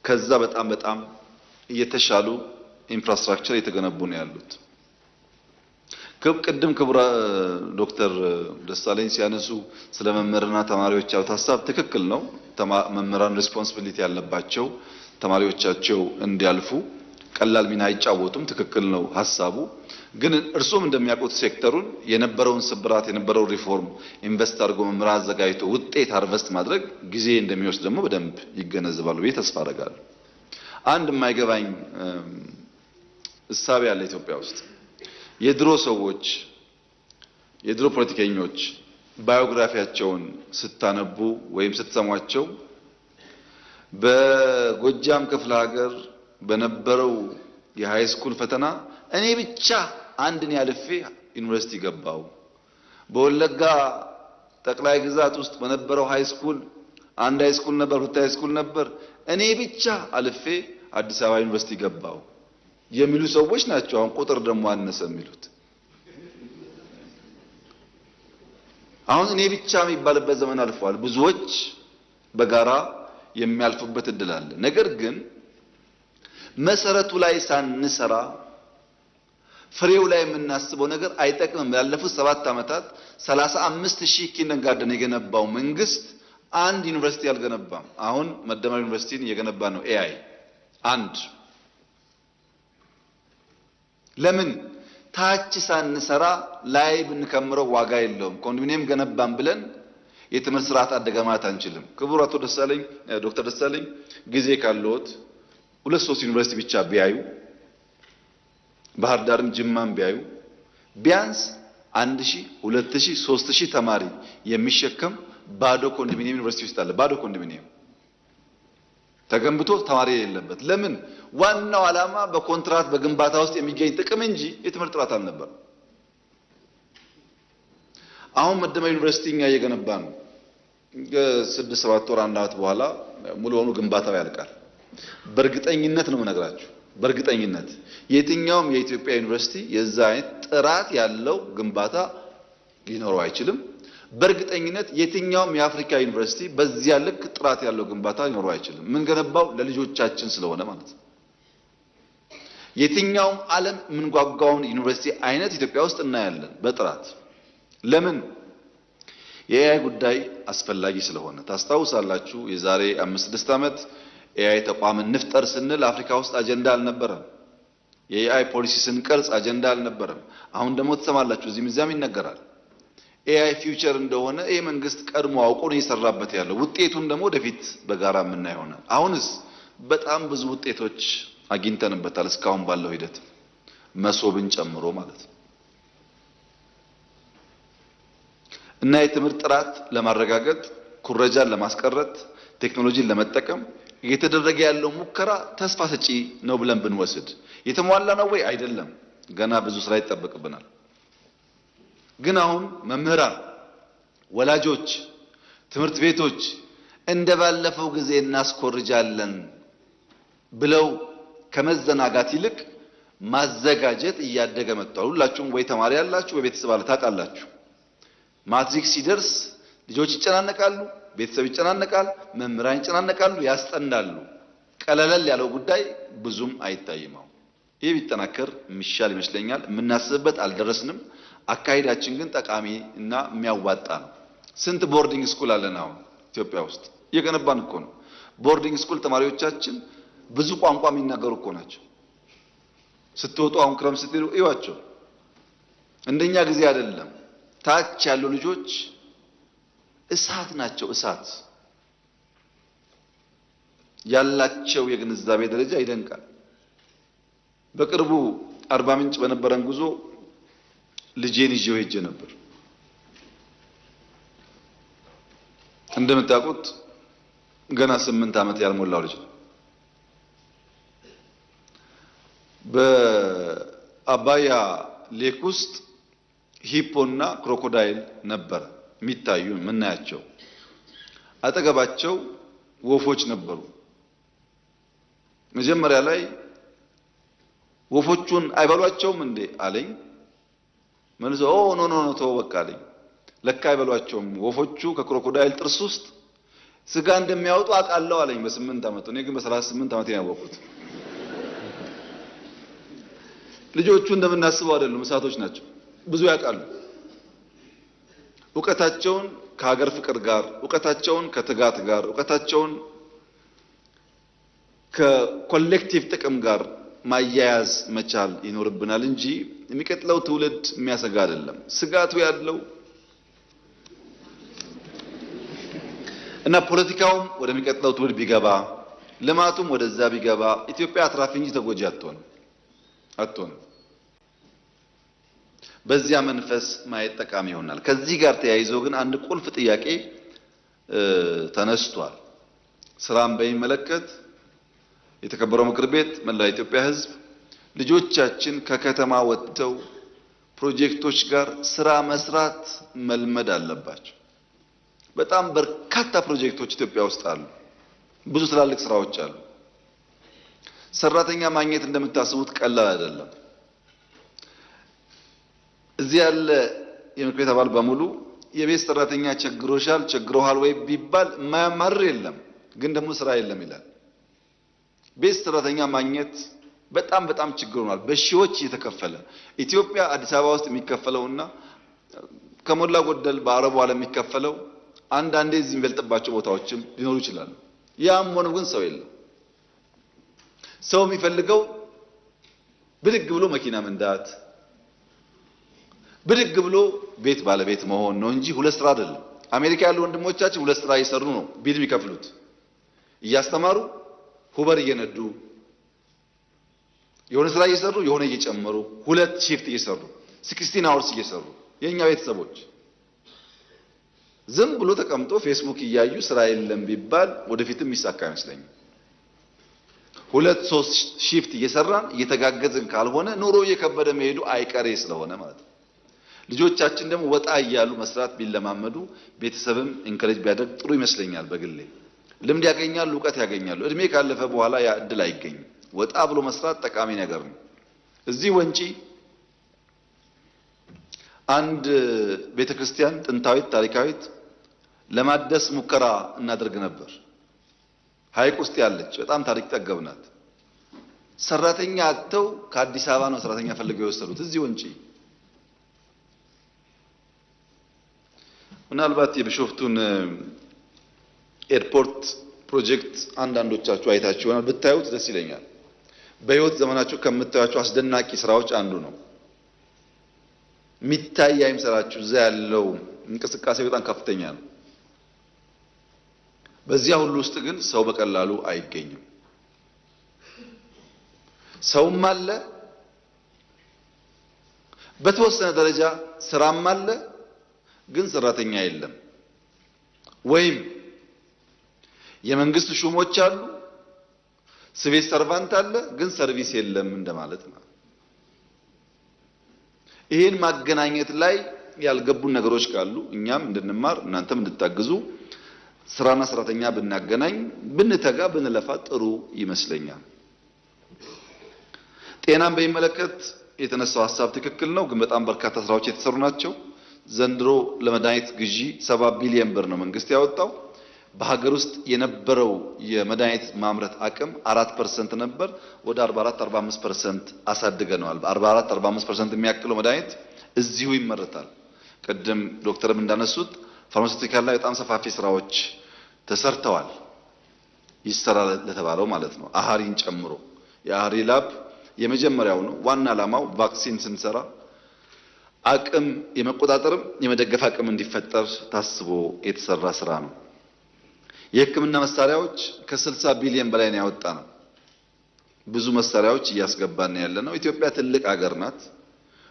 Speaker 1: ከዛ በጣም እየተሻሉ ኢንፍራስትራክቸር እየተገነቡ ነው ያሉት። ቅድም ክቡር ዶክተር ደሳለኝ ሲያነሱ ስለ መምህራንና ተማሪዎች ያሉት ሀሳብ ትክክል ነው። መምህራን ሪስፖንሲቢሊቲ ያለባቸው ተማሪዎቻቸው እንዲያልፉ ቀላል ሚና አይጫወቱም። ትክክል ነው ሀሳቡ። ግን እርሱም እንደሚያውቁት ሴክተሩን የነበረውን ስብራት የነበረውን ሪፎርም ኢንቨስት አድርጎ መምህራን አዘጋጅቶ ውጤት ሃርቨስት ማድረግ ጊዜ እንደሚወስድ ደግሞ በደንብ ይገነዘባሉ ብዬ ተስፋ አደርጋለሁ። አንድ የማይገባኝ እሳቤ ያለ ኢትዮጵያ ውስጥ የድሮ ሰዎች የድሮ ፖለቲከኞች ባዮግራፊያቸውን ስታነቡ ወይም ስትሰሟቸው በጎጃም ክፍለ ሀገር በነበረው የሃይ ስኩል ፈተና እኔ ብቻ አንድን ያልፌ ዩኒቨርሲቲ ገባው፣ በወለጋ ጠቅላይ ግዛት ውስጥ በነበረው ሃይ ስኩል አንድ ሃይ ስኩል ነበር፣ ሁለት ሃይ ስኩል ነበር፣ እኔ ብቻ አልፌ አዲስ አበባ ዩኒቨርሲቲ ገባው የሚሉ ሰዎች ናቸው። አሁን ቁጥር ደግሞ አነሰ የሚሉት። አሁን እኔ ብቻ የሚባልበት ዘመን አልፏል። ብዙዎች በጋራ የሚያልፉበት እድል አለ። ነገር ግን መሰረቱ ላይ ሳንሰራ ፍሬው ላይ የምናስበው ነገር አይጠቅምም። ያለፉት 7 ዓመታት 35,000 ኪንደርጋርተን የገነባው መንግስት አንድ ዩኒቨርሲቲ አልገነባም። አሁን መደመር ዩኒቨርሲቲን እየገነባ ነው ኤአይ አንድ። ለምን ታች ሳንሰራ ላይ ብንከምረው ዋጋ የለውም። ኮንዶሚኒየም ገነባን ብለን የትምህርት ስርዓት አደገ ማለት አንችልም። ክቡር አቶ ደሳለኝ ዶክተር ደሳለኝ ጊዜ ካለዎት 2-3 ዩኒቨርሲቲ ብቻ ቢያዩ፣ ባህር ዳርም ጅማም ቢያዩ ቢያንስ 1000፣ 2000፣ 3000 ተማሪ የሚሸከም ባዶ ኮንዶሚኒየም ዩኒቨርሲቲ ውስጥ አለ። ባዶ ኮንዶሚኒየም ተገንብቶ ተማሪ የሌለበት። ለምን? ዋናው ዓላማ በኮንትራት በግንባታ ውስጥ የሚገኝ ጥቅም እንጂ የትምህርት ጥራት አልነበረም። አሁን መደመር ዩኒቨርሲቲ እኛ እየገነባ ነው። 6-7 ወር 1 ዓመት በኋላ ሙሉ በሙሉ ግንባታው ያልቃል። በእርግጠኝነት ነው የምነግራችሁ፣ በእርግጠኝነት የትኛውም የኢትዮጵያ ዩኒቨርሲቲ የዛ አይነት ጥራት ያለው ግንባታ ሊኖረው አይችልም። በእርግጠኝነት የትኛውም የአፍሪካ ዩኒቨርሲቲ በዚያ ልክ ጥራት ያለው ግንባታ ሊኖረው አይችልም። ምን ገነባው ለልጆቻችን ስለሆነ ማለት ነው። የትኛውም ዓለም የምንጓጓውን ዩኒቨርሲቲ አይነት ኢትዮጵያ ውስጥ እናያለን በጥራት። ለምን? የኤአይ ጉዳይ አስፈላጊ ስለሆነ። ታስታውሳላችሁ የዛሬ 5-6 ዓመት ኤአይ ተቋም እንፍጠር ስንል አፍሪካ ውስጥ አጀንዳ አልነበረም። የኤአይ ፖሊሲ ስንቀርጽ አጀንዳ አልነበረም። አሁን ደግሞ ትሰማላችሁ እዚህም እዚያም ይነገራል። ኤአይ ፊውቸር እንደሆነ ይሄ መንግስት ቀድሞ አውቆ ነው እየሰራበት ያለው። ውጤቱን ደግሞ ወደፊት በጋራ የምናየው ይሆናል። አሁንስ በጣም ብዙ ውጤቶች አግኝተንበታል እስካሁን ባለው ሂደት መሶብን ጨምሮ ማለት ነው። እና የትምህርት ጥራት ለማረጋገጥ ኩረጃን ለማስቀረት ቴክኖሎጂን ለመጠቀም እየተደረገ ያለው ሙከራ ተስፋ ሰጪ ነው ብለን ብንወስድ የተሟላ ነው ወይ? አይደለም። ገና ብዙ ስራ ይጠበቅብናል። ግን አሁን መምህራን፣ ወላጆች፣ ትምህርት ቤቶች እንደባለፈው ጊዜ እናስኮርጃለን ብለው ከመዘናጋት ይልቅ ማዘጋጀት እያደገ መጥቷል። ሁላችሁም ወይ ተማሪ ያላችሁ ወይ ቤተሰብ አለ ታውቃላችሁ። ማትሪክ ሲደርስ ልጆች ይጨናነቃሉ፣ ቤተሰብ ይጨናነቃል፣ መምህራን ይጨናነቃሉ፣ ያስጠናሉ። ቀለለል ያለው ጉዳይ ብዙም አይታይም። ይህ ቢጠናከር የሚሻል ይመስለኛል። የምናስብበት አልደረስንም። አካሄዳችን ግን ጠቃሚ እና የሚያዋጣ ነው። ስንት ቦርዲንግ ስኩል አለን አሁን ኢትዮጵያ ውስጥ? እየገነባን እኮ ነው። ቦርዲንግ ስኩል ተማሪዎቻችን ብዙ ቋንቋ የሚናገሩ እኮ ናቸው። ስትወጡ አሁን ክረምት ስትሄዱ እዩዋቸው። እንደኛ ጊዜ አይደለም። ታች ያሉ ልጆች እሳት ናቸው። እሳት ያላቸው የግንዛቤ ደረጃ ይደንቃል። በቅርቡ አርባ ምንጭ በነበረን ጉዞ ልጄን ይዤው ሄጄ ነበር። እንደምታውቁት ገና 8 ዓመት ያልሞላው ልጅ ነው። በአባያ ሌክ ውስጥ ሂፖና ክሮኮዳይል ነበር የሚታዩ የምናያቸው። አጠገባቸው ወፎች ነበሩ። መጀመሪያ ላይ ወፎቹን አይበሏቸውም እንዴ አለኝ። መልሶ ኖ ኖ ኖ ተው በቃ አለኝ። ለካ አይበሏቸውም። ወፎቹ ከክሮኮዳይል ጥርስ ውስጥ ስጋ እንደሚያወጡ አውቃለሁ አለኝ በ8 ዓመቱ። እኔ ግን በ38 ዓመቴ ያወቁት። ልጆቹ እንደምናስበው አይደሉም፣ እሳቶች ናቸው። ብዙ ያውቃሉ። ዕውቀታቸውን ከሀገር ፍቅር ጋር፣ ዕውቀታቸውን ከትጋት ጋር፣ ዕውቀታቸውን ከኮሌክቲቭ ጥቅም ጋር ማያያዝ መቻል ይኖርብናል እንጂ የሚቀጥለው ትውልድ የሚያሰጋ አይደለም። ስጋቱ ያለው እና ፖለቲካውም ወደሚቀጥለው ትውልድ ቢገባ ልማቱም ወደዛ ቢገባ ኢትዮጵያ አትራፊ እንጂ ተጎጂ አትሆንም። በዚያ መንፈስ ማየት ጠቃሚ ይሆናል። ከዚህ ጋር ተያይዞ ግን አንድ ቁልፍ ጥያቄ ተነስቷል። ስራን በሚመለከት የተከበረው ምክር ቤት፣ መላ ኢትዮጵያ ሕዝብ ልጆቻችን ከከተማ ወጥተው ፕሮጀክቶች ጋር ስራ መስራት መልመድ አለባቸው። በጣም በርካታ ፕሮጀክቶች ኢትዮጵያ ውስጥ አሉ። ብዙ ትላልቅ ስራዎች አሉ። ሰራተኛ ማግኘት እንደምታስቡት ቀላል አይደለም። እዚህ ያለ የምክር ቤት አባል በሙሉ የቤት ሰራተኛ ቸግሮሃል ወይ ቢባል የማያማርር የለም፣ ግን ደግሞ ስራ የለም ይላል። ቤት ሰራተኛ ማግኘት በጣም ችግር ሆኗል። በሺዎች እየተከፈለ ኢትዮጵያ አዲስ አበባ ውስጥ የሚከፈለውና ከሞላ ጎደል በአረቡ ዓለም የሚከፈለው አንዳንዴ እዚህ የሚበልጥባቸው ቦታዎችም ሊኖሩ ይችላሉ። ያም ሆኖ ግን ሰው የለም። ሰው የሚፈልገው ብድግ ብሎ መኪና መንዳት፣ ብድግ ብሎ ቤት ባለቤት መሆን ነው እንጂ ሁለት ስራ አይደለም። አሜሪካ ያሉ ወንድሞቻችን ሁለት ስራ እየሰሩ ነው ቢል የሚከፍሉት። እያስተማሩ ሁበር እየነዱ የሆነ ስራ እየሰሩ የሆነ እየጨመሩ ሁለት ሺፍት እየሰሩ 16 አወርስ እየሰሩ የኛ ቤተሰቦች ዝም ብሎ ተቀምጦ ፌስቡክ እያዩ ስራ የለም ቢባል ወደፊትም የሚሳካ አይመስለኝም። ሁለት ሶስት ሺፍት እየሰራን እየተጋገዝን ካልሆነ ኑሮ እየከበደ መሄዱ አይቀሬ ስለሆነ ማለት ነው። ልጆቻችን ደግሞ ወጣ እያሉ መስራት ቢለማመዱ ቤተሰብም ኢንከሬጅ ቢያደርግ ጥሩ ይመስለኛል። በግሌ ልምድ ያገኛሉ፣ ዕውቀት ያገኛሉ። እድሜ ካለፈ በኋላ ያ እድል አይገኝም። ወጣ ብሎ መስራት ጠቃሚ ነገር ነው። እዚህ ወንጪ አንድ ቤተክርስቲያን ጥንታዊት ታሪካዊት ለማደስ ሙከራ እናደርግ ነበር። ሐይቅ ውስጥ ያለች በጣም ታሪክ ጠገብናት። ሰራተኛ አጥተው ከአዲስ አበባ ነው ሰራተኛ ፈልገው የወሰዱት እዚህ ወንጪ። ምናልባት የቢሾፍቱን ኤርፖርት ፕሮጀክት አንዳንዶቻችሁ አይታችሁ ይሆናል። ብታዩት ደስ ይለኛል። በህይወት ዘመናችሁ ከምታዩቸው አስደናቂ ስራዎች አንዱ ነው። ሚታይ አይምሰላችሁ። እዛ ያለው እንቅስቃሴ በጣም ከፍተኛ ነው። በዚያ ሁሉ ውስጥ ግን ሰው በቀላሉ አይገኝም። ሰውም አለ፣ በተወሰነ ደረጃ ስራም አለ፣ ግን ሰራተኛ የለም። ወይም የመንግስት ሹሞች አሉ፣ ሲቪል ሰርቫንት አለ፣ ግን ሰርቪስ የለም እንደማለት ነው። ይሄን ማገናኘት ላይ ያልገቡን ነገሮች ካሉ እኛም እንድንማር እናንተም እንድታግዙ ስራና ሰራተኛ ብናገናኝ ብንተጋ ብንለፋ ጥሩ ይመስለኛል። ጤናን በሚመለከት የተነሳው ሐሳብ ትክክል ነው፣ ግን በጣም በርካታ ስራዎች የተሰሩ ናቸው። ዘንድሮ ለመድኃኒት ግዢ 7 ቢሊዮን ብር ነው መንግስት ያወጣው። በሀገር ውስጥ የነበረው የመድኃኒት ማምረት አቅም 4% ነበር፣ ወደ 44-45% አሳድገነዋል። በ44-45% የሚያክለው መድኃኒት እዚሁ ይመረታል። ቀደም ዶክተርም እንዳነሱት ፋርማሲውቲካል ላይ በጣም ሰፋፊ ስራዎች ተሰርተዋል። ይሰራል ለተባለው ማለት ነው፣ አሃሪን ጨምሮ። የአሃሪ ላብ የመጀመሪያው ነው። ዋና ዓላማው ቫክሲን ስንሰራ አቅም የመቆጣጠርም የመደገፍ አቅም እንዲፈጠር ታስቦ የተሰራ ስራ ነው። የሕክምና መሳሪያዎች ከ60 ቢሊዮን በላይ ነው ያወጣነው። ብዙ መሳሪያዎች እያስገባን ያለነው። ኢትዮጵያ ትልቅ ሀገር ናት።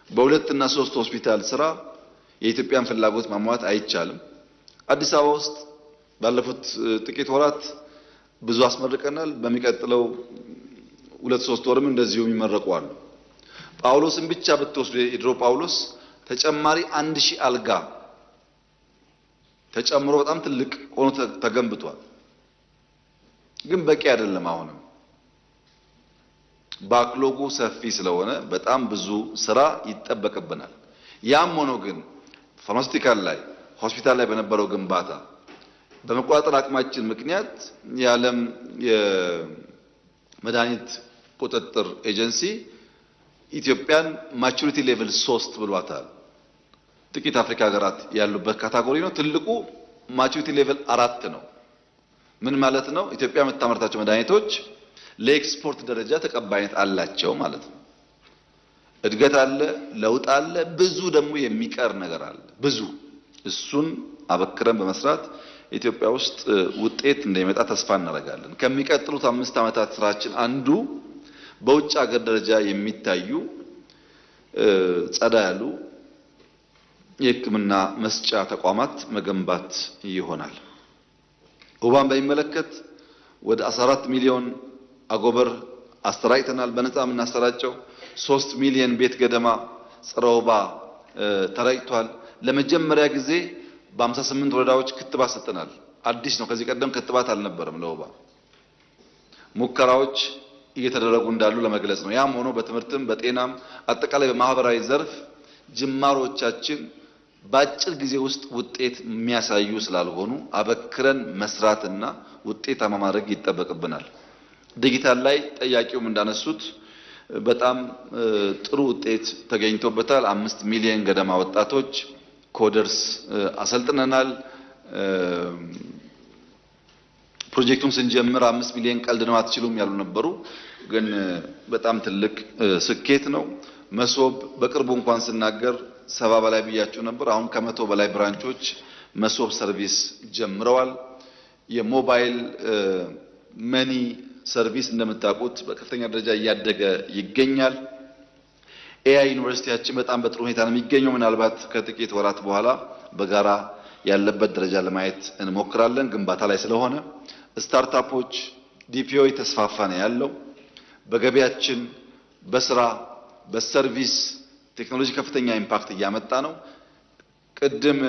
Speaker 1: በ2 እና 3 ሆስፒታል ስራ የኢትዮጵያን ፍላጎት ማሟላት አይቻልም። አዲስ አበባ ውስጥ ባለፉት ጥቂት ወራት ብዙ አስመርቀናል። በሚቀጥለው 2-3 ወርም እንደዚሁ የሚመረቁ አሉ። ጳውሎስን ብቻ ብትወስዱ የድሮ ጳውሎስ ተጨማሪ 1000 አልጋ ተጨምሮ በጣም ትልቅ ሆኖ ተገንብቷል። ግን በቂ አይደለም። አሁንም ባክሎጉ ሰፊ ስለሆነ በጣም ብዙ ስራ ይጠበቅብናል። ያም ሆኖ ግን ፋርማሲውቲካል ላይ ሆስፒታል ላይ በነበረው ግንባታ በመቆጣጠር አቅማችን ምክንያት የዓለም የመድኃኒት ቁጥጥር ኤጀንሲ ኢትዮጵያን ማቹሪቲ ሌቭል 3 ብሏታል። ጥቂት አፍሪካ ሀገራት ያሉበት ካታጎሪ ነው። ትልቁ ማቹሪቲ ሌቭል 4 ነው። ምን ማለት ነው? ኢትዮጵያ የምታመርታቸው መድኃኒቶች ለኤክስፖርት ደረጃ ተቀባይነት አላቸው ማለት ነው። እድገት አለ፣ ለውጥ አለ፣ ብዙ ደግሞ የሚቀር ነገር አለ። ብዙ እሱን አበክረን በመስራት ኢትዮጵያ ውስጥ ውጤት እንደሚመጣ ተስፋ እናደርጋለን። ከሚቀጥሉት 5 ዓመታት ስራችን አንዱ በውጭ ሀገር ደረጃ የሚታዩ ጸዳ ያሉ የሕክምና መስጫ ተቋማት መገንባት ይሆናል። ወባን በሚመለከት ወደ 14 ሚሊዮን አጎበር አስተራጭተናል። በነፃ የምናሰራጨው 3 ሚሊዮን ቤት ገደማ ጸረ ወባ ተራጭቷል። ለመጀመሪያ ጊዜ በ58 ወረዳዎች ክትባት ሰጥተናል። አዲስ ነው። ከዚህ ቀደም ክትባት አልነበረም ለወባ። ሙከራዎች እየተደረጉ እንዳሉ ለመግለጽ ነው። ያም ሆኖ በትምህርትም በጤናም አጠቃላይ በማህበራዊ ዘርፍ ጅማሮቻችን በአጭር ጊዜ ውስጥ ውጤት የሚያሳዩ ስላልሆኑ አበክረን መስራትና ውጤታማ ማድረግ ይጠበቅብናል። ዲጂታል ላይ ጠያቂውም እንዳነሱት በጣም ጥሩ ውጤት ተገኝቶበታል። 5 ሚሊዮን ገደማ ወጣቶች ኮደርስ አሰልጥነናል። ፕሮጀክቱን ስንጀምር 5 ሚሊዮን ቀልድ ነው አትችሉም ያሉ ነበሩ። ግን በጣም ትልቅ ስኬት ነው። መሶብ በቅርቡ እንኳን ስናገር 70 በላይ ብያችሁ ነበር። አሁን ከ100 በላይ ብራንቾች መሶብ ሰርቪስ ጀምረዋል። የሞባይል መኒ ሰርቪስ እንደምታውቁት በከፍተኛ ደረጃ እያደገ ይገኛል። ኤአይ ዩኒቨርሲቲያችን በጣም በጥሩ ሁኔታ ነው የሚገኘው። ምናልባት ከጥቂት ወራት በኋላ በጋራ ያለበት ደረጃ ለማየት እንሞክራለን። ግንባታ ላይ ስለሆነ ስታርታፖች ዲፒኦ ተስፋፋ ነው ያለው። በገበያችን በስራ በሰርቪስ ቴክኖሎጂ ከፍተኛ ኢምፓክት እያመጣ ነው። ቅድም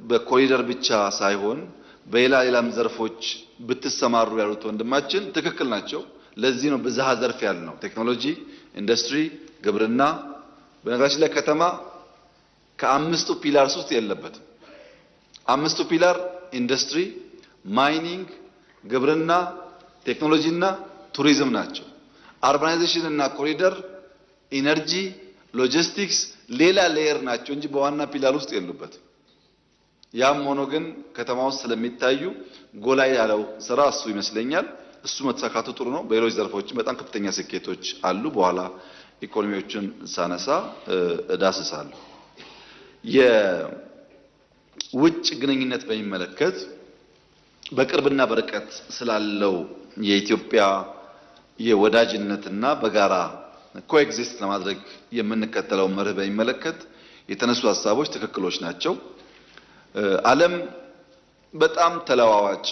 Speaker 1: በኮሪደር ብቻ ሳይሆን በሌላም ዘርፎች ብትሰማሩ ያሉት ወንድማችን ትክክል ናቸው። ለዚህ ነው ብዝሃ ዘርፍ ያልነው። ቴክኖሎጂ፣ ኢንዱስትሪ፣ ግብርና። በነገራችን ላይ ከተማ ከ5ቱ ፒላርስ ውስጥ የለበትም። 5ቱ ፒላር ኢንዱስትሪ፣ ማይኒንግ፣ ግብርና፣ ቴክኖሎጂና ቱሪዝም ናቸው። አርባናይዜሽን እና ኮሪደር፣ ኢነርጂ፣ ሎጂስቲክስ ሌላ ሌየር ናቸው እንጂ በዋና ፒላር ውስጥ የሉበትም። ያም ሆኖ ግን ከተማ ውስጥ ስለሚታዩ ጎላ ያለው ስራ እሱ ይመስለኛል። እሱ መተካቱ ጥሩ ነው። በሌሎች ዘርፎችም በጣም ከፍተኛ ስኬቶች አሉ። በኋላ ኢኮኖሚዎችን ሳነሳ እዳስሳለሁ። የውጭ ግንኙነት በሚመለከት በቅርብና በርቀት ስላለው የኢትዮጵያ የወዳጅነትና በጋራ ኮኤግዚስት ለማድረግ የምንከተለው መርህ በሚመለከት የተነሱ ሀሳቦች ትክክሎች ናቸው። ዓለም በጣም ተለዋዋጭ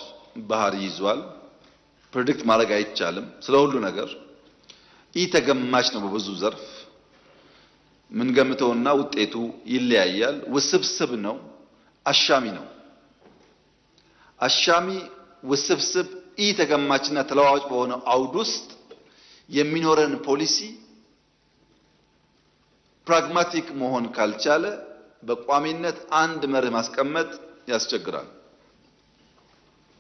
Speaker 1: ባህሪ ይዟል። ፕሬዲክት ማድረግ አይቻልም። ስለ ሁሉ ነገር ተገማች ነው። በብዙ ዘርፍ ምን ገምተውና ውጤቱ ይለያያል። ውስብስብ ነው፣ አሻሚ ነው። አሻሚ፣ ውስብስብ፣ ተገማችና ተለዋዋጭ በሆነው አውድ ውስጥ የሚኖረን ፖሊሲ ፕራግማቲክ መሆን ካልቻለ በቋሚነት አንድ መርህ ማስቀመጥ ያስቸግራል።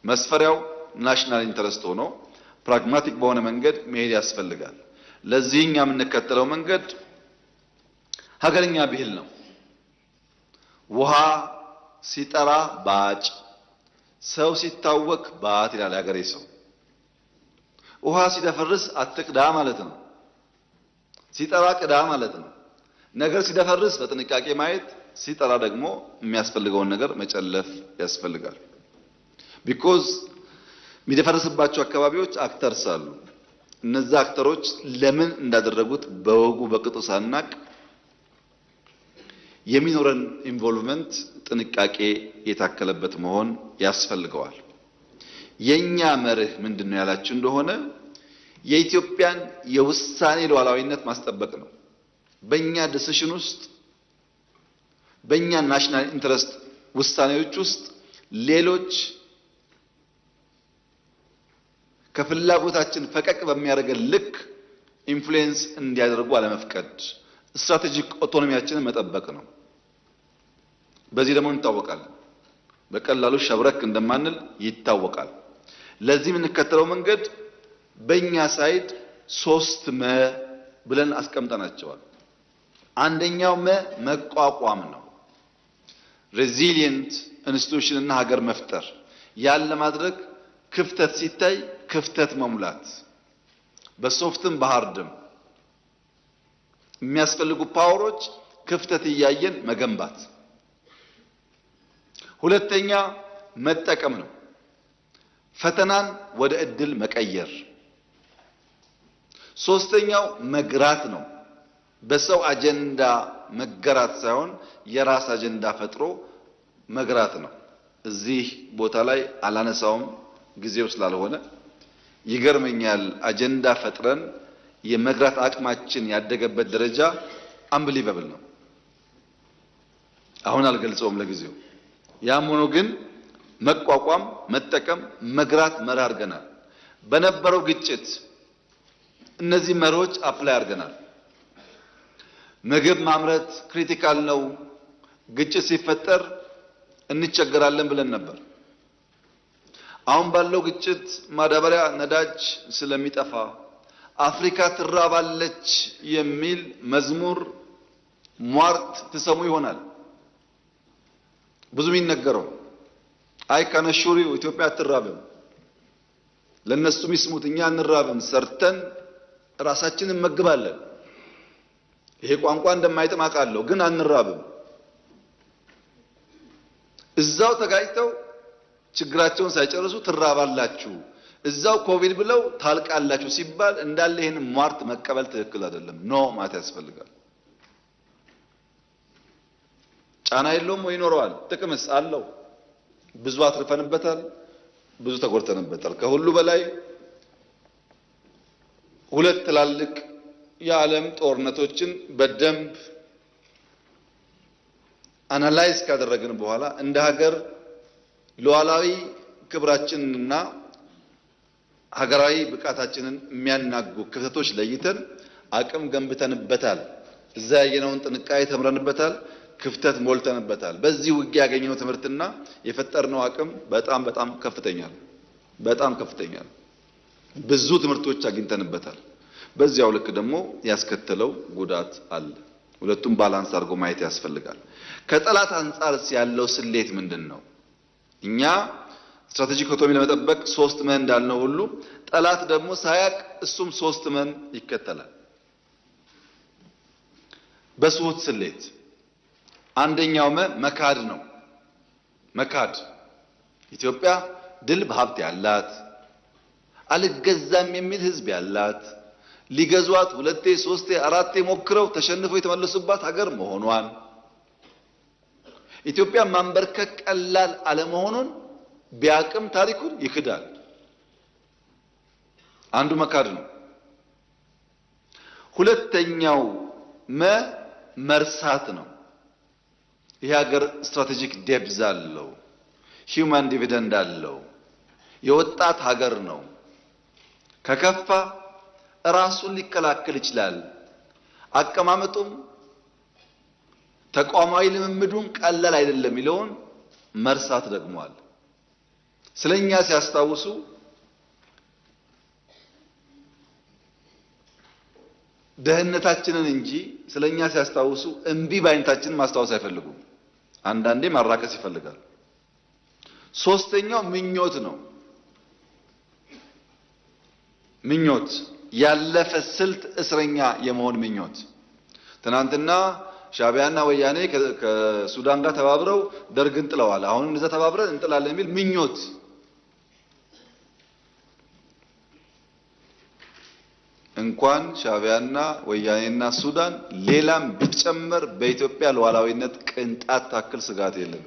Speaker 1: መስፈሪያው ናሽናል ኢንተረስት ሆኖ ፕራግማቲክ በሆነ መንገድ መሄድ ያስፈልጋል። ለዚህኛ የምንከተለው መንገድ ሀገርኛ ብሂል ነው። ውሃ ሲጠራ ባጭ፣ ሰው ሲታወክ ባት ይላል ሀገሬ ሰው። ውሃ ሲደፈርስ አትቅዳ ማለት ነው። ሲጠራ ቅዳ ማለት ነው። ነገር ሲደፈርስ በጥንቃቄ ማየት፣ ሲጠራ ደግሞ የሚያስፈልገውን ነገር መጨለፍ ያስፈልጋል። ቢኮዝ የሚደፈርስባቸው አካባቢዎች አክተርስ አሉ። እነዛ አክተሮች ለምን እንዳደረጉት በወጉ በቅጡ ሳናቅ የሚኖረን ኢንቮልቭመንት ጥንቃቄ የታከለበት መሆን ያስፈልገዋል። የኛ መርህ ምንድነው ያላችሁ እንደሆነ የኢትዮጵያን የውሳኔ ሉዓላዊነት ማስጠበቅ ነው። በእኛ ዲሲሽን ውስጥ በእኛ ናሽናል ኢንተረስት ውሳኔዎች ውስጥ ሌሎች ከፍላጎታችን ፈቀቅ በሚያደርገን ልክ ኢንፍሉዌንስ እንዲያደርጉ አለመፍቀድ ስትራቴጂክ ኦቶኖሚያችንን መጠበቅ ነው። በዚህ ደግሞ እንታወቃለን። በቀላሉ ሸብረክ እንደማንል ይታወቃል። ለዚህ የምንከተለው መንገድ በእኛ ሳይድ 3 መ ብለን አስቀምጠናቸዋል። አንደኛው መቋቋም ነው። ሬዚሊየንት ኢንስቲትዩሽን እና ሀገር መፍጠር። ያን ለማድረግ ክፍተት ሲታይ ክፍተት መሙላት፣ በሶፍትም በሃርድም የሚያስፈልጉ ፓወሮች ክፍተት እያየን መገንባት። ሁለተኛ መጠቀም ነው። ፈተናን ወደ እድል መቀየር። ሶስተኛው መግራት ነው። በሰው አጀንዳ መገራት ሳይሆን የራስ አጀንዳ ፈጥሮ መግራት ነው። እዚህ ቦታ ላይ አላነሳውም ጊዜው ስላልሆነ። ይገርመኛል፣ አጀንዳ ፈጥረን የመግራት አቅማችን ያደገበት ደረጃ አንብሊቨብል ነው። አሁን አልገልጸውም ለጊዜው። ያም ሆኖ ግን መቋቋም፣ መጠቀም፣ መግራት መርህ አድርገናል። በነበረው ግጭት እነዚህ መርሆች አፕላይ አድርገናል። ምግብ ማምረት ክሪቲካል ነው፣ ግጭት ሲፈጠር እንቸገራለን ብለን ነበር። አሁን ባለው ግጭት ማዳበሪያ፣ ነዳጅ ስለሚጠፋ አፍሪካ ትራባለች የሚል መዝሙር ሟርት ትሰሙ ይሆናል። ብዙ የሚነገረው አይ ከነሹሪው ኢትዮጵያ አትራብም፣ ለነሱ ይስሙት፣ እኛ እንራብም፣ ሰርተን ራሳችንን እንመግባለን። ይሄ ቋንቋ እንደማይጥም አውቃለሁ፣ ግን አንራብም። እዛው ተጋጭተው ችግራቸውን ሳይጨርሱ ትራባላችሁ፣ እዛው ኮቪድ ብለው ታልቃላችሁ ሲባል እንዳለ ይሄን ሟርት መቀበል ትክክል አይደለም። ኖ ማለት ያስፈልጋል። ጫና የለውም ወይ? ይኖረዋል። ጥቅምስ አለው። ብዙ አትርፈንበታል፣ ብዙ ተጎድተንበታል። ከሁሉ በላይ 2 ትላልቅ የዓለም ጦርነቶችን በደንብ አናላይዝ ካደረግን በኋላ እንደ ሀገር ሉዓላዊ ክብራችንንና ሀገራዊ ብቃታችንን የሚያናጉ ክፍተቶች ለይተን አቅም ገንብተንበታል። እዛ ያየነውን ጥንቃቄ ተምረንበታል፣ ክፍተት ሞልተንበታል። በዚህ ውጊያ ያገኘነው ትምህርትና የፈጠርነው አቅም በጣም ከፍተኛ ነው። በጣም ከፍተኛ ነው። ብዙ ትምህርቶች አግኝተንበታል። በዚያው ልክ ደግሞ ያስከተለው ጉዳት አለ። ሁለቱም ባላንስ አድርጎ ማየት ያስፈልጋል። ከጠላት አንጻር ያለው ስሌት ምንድነው? እኛ ስትራቴጂክ ኦቶኖሚ ለመጠበቅ 3 መን እንዳልነው ሁሉ ጠላት ደግሞ ሳያቅ እሱም 3 መን ይከተላል። በስሁት ስሌት አንደኛው መካድ ነው። መካድ ኢትዮጵያ ድል በሀብት ያላት፣ አልገዛም የሚል ህዝብ ያላት፣ ሊገዟት 2 3 4 ሞክረው ተሸንፈው የተመለሱባት ሀገር መሆኗን፣ ኢትዮጵያ ማንበርከክ ቀላል አለመሆኑን ቢያቅም ታሪኩን ይክዳል። አንዱ መካድ ነው። ሁለተኛው መርሳት ነው። ይህ ሀገር ስትራቴጂክ ዴፕዝ አለው፣ ሂውማን ዲቪደንድ አለው፣ የወጣት ሀገር ነው። ከከፋ ራሱን ሊከላከል ይችላል። አቀማመጡም ተቋማዊ ልምምዱን ቀላል አይደለም የሚለውን መርሳት ደግሟል። ስለኛ ሲያስታውሱ ደህንነታችንን እንጂ ስለኛ ሲያስታውሱ እንቢ ባይነታችንን ማስታወስ አይፈልጉም። አንዳንዴ ማራከስ ይፈልጋል። ሶስተኛው ምኞት ነው። ምኞት ያለፈ ስልት እስረኛ የመሆን ምኞት። ትናንትና ሻዕቢያና ወያኔ ከሱዳን ጋር ተባብረው ደርግን ጥለዋል። አሁንም እንደዛ ተባብረን እንጥላለን የሚል ምኞት። እንኳን ሻዕቢያና ወያኔና ሱዳን ሌላም ቢጨመር በኢትዮጵያ ሉዓላዊነት ቅንጣት ታክል ስጋት የለም።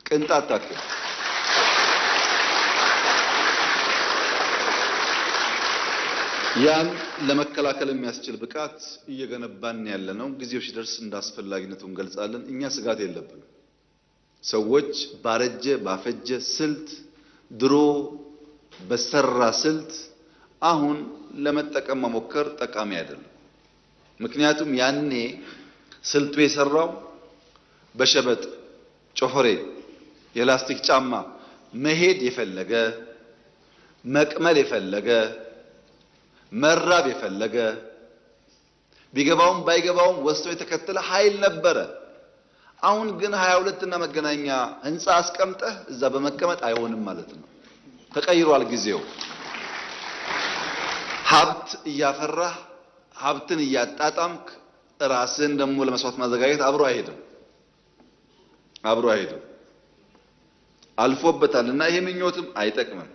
Speaker 1: ቅንጣት ታክል። ያን ለመከላከል የሚያስችል ብቃት እየገነባን ያለነው ጊዜው ሲደርስ እንዳስፈላጊነቱ እንገልጻለን። እኛ ስጋት የለብንም። ሰዎች ባረጀ ባፈጀ ስልት ድሮ በሰራ ስልት አሁን ለመጠቀም መሞከር ጠቃሚ አይደለም። ምክንያቱም ያኔ ስልቱ የሰራው በሸበጥ ጮፈሬ የላስቲክ ጫማ መሄድ የፈለገ መቅመል የፈለገ መራብ የፈለገ ቢገባውም ባይገባውም ወስቶ የተከተለ ኃይል ነበረ። አሁን ግን 22 እና መገናኛ ህንጻ አስቀምጠህ እዛ በመቀመጥ አይሆንም ማለት ነው። ተቀይሯል ጊዜው። ሀብት እያፈራህ ሀብትን እያጣጣምክ ራስን ደግሞ ለመስዋዕት ማዘጋጀት አብሮ አይሄድም። አልፎበታልና ይሄ ምኞትም አይጠቅምም።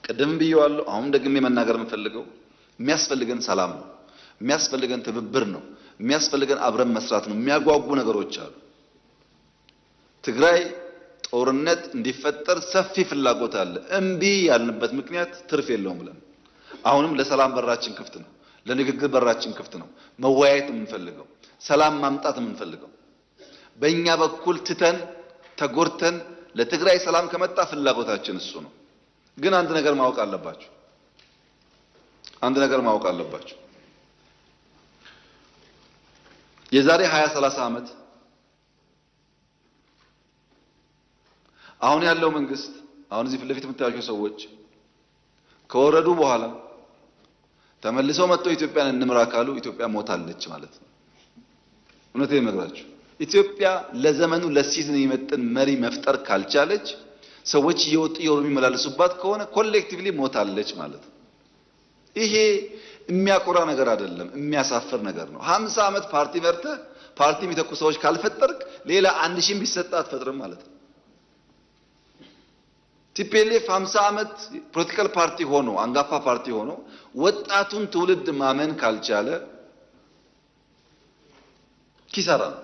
Speaker 1: ቅድም ብየዋለሁ፣ አሁን ደግሜ መናገር የምፈልገው የሚያስፈልገን ሰላም ነው፣ የሚያስፈልገን ትብብር ነው፣ የሚያስፈልገን አብረን መስራት ነው። የሚያጓጉ ነገሮች አሉ። ትግራይ ጦርነት እንዲፈጠር ሰፊ ፍላጎት አለ። እምቢ ያልንበት ምክንያት ትርፍ የለውም ብለን አሁንም ለሰላም በራችን ክፍት ነው፣ ለንግግር በራችን ክፍት ነው። መወያየት የምንፈልገው ሰላም ማምጣት የምንፈልገው በእኛ በኩል ትተን ተጎርተን ለትግራይ ሰላም ከመጣ ፍላጎታችን እሱ ነው። ግን አንድ ነገር ማወቅ አለባችሁ። የዛሬ 20-30 ዓመት አሁን ያለው መንግስት አሁን እዚህ ፊት ለፊት የምታያቸው ሰዎች ከወረዱ በኋላ ተመልሰው መጥተው ኢትዮጵያን እንምራ ካሉ ኢትዮጵያ ሞታለች ማለት ነው። እውነቴን እነግራችሁ፣ ኢትዮጵያ ለዘመኑ ለሲዝን የሚመጥን መሪ መፍጠር ካልቻለች ሰዎች እየወጡ የሚመላለሱባት ከሆነ ኮሌክቲቭሊ ሞታለች ማለት ነው። ይሄ የሚያኮራ ነገር አይደለም፣ የሚያሳፍር ነገር ነው። 50 ዓመት ፓርቲ መርተህ ፓርቲ የሚተኩ ሰዎች ካልፈጠርክ ሌላ 1000 ቢሰጣ አትፈጥርም ማለት ነው። ቲፒኤልኤፍ 50 ዓመት ፖለቲካል ፓርቲ ሆኖ አንጋፋ ፓርቲ ሆኖ ወጣቱን ትውልድ ማመን ካልቻለ ኪሳራ ነው።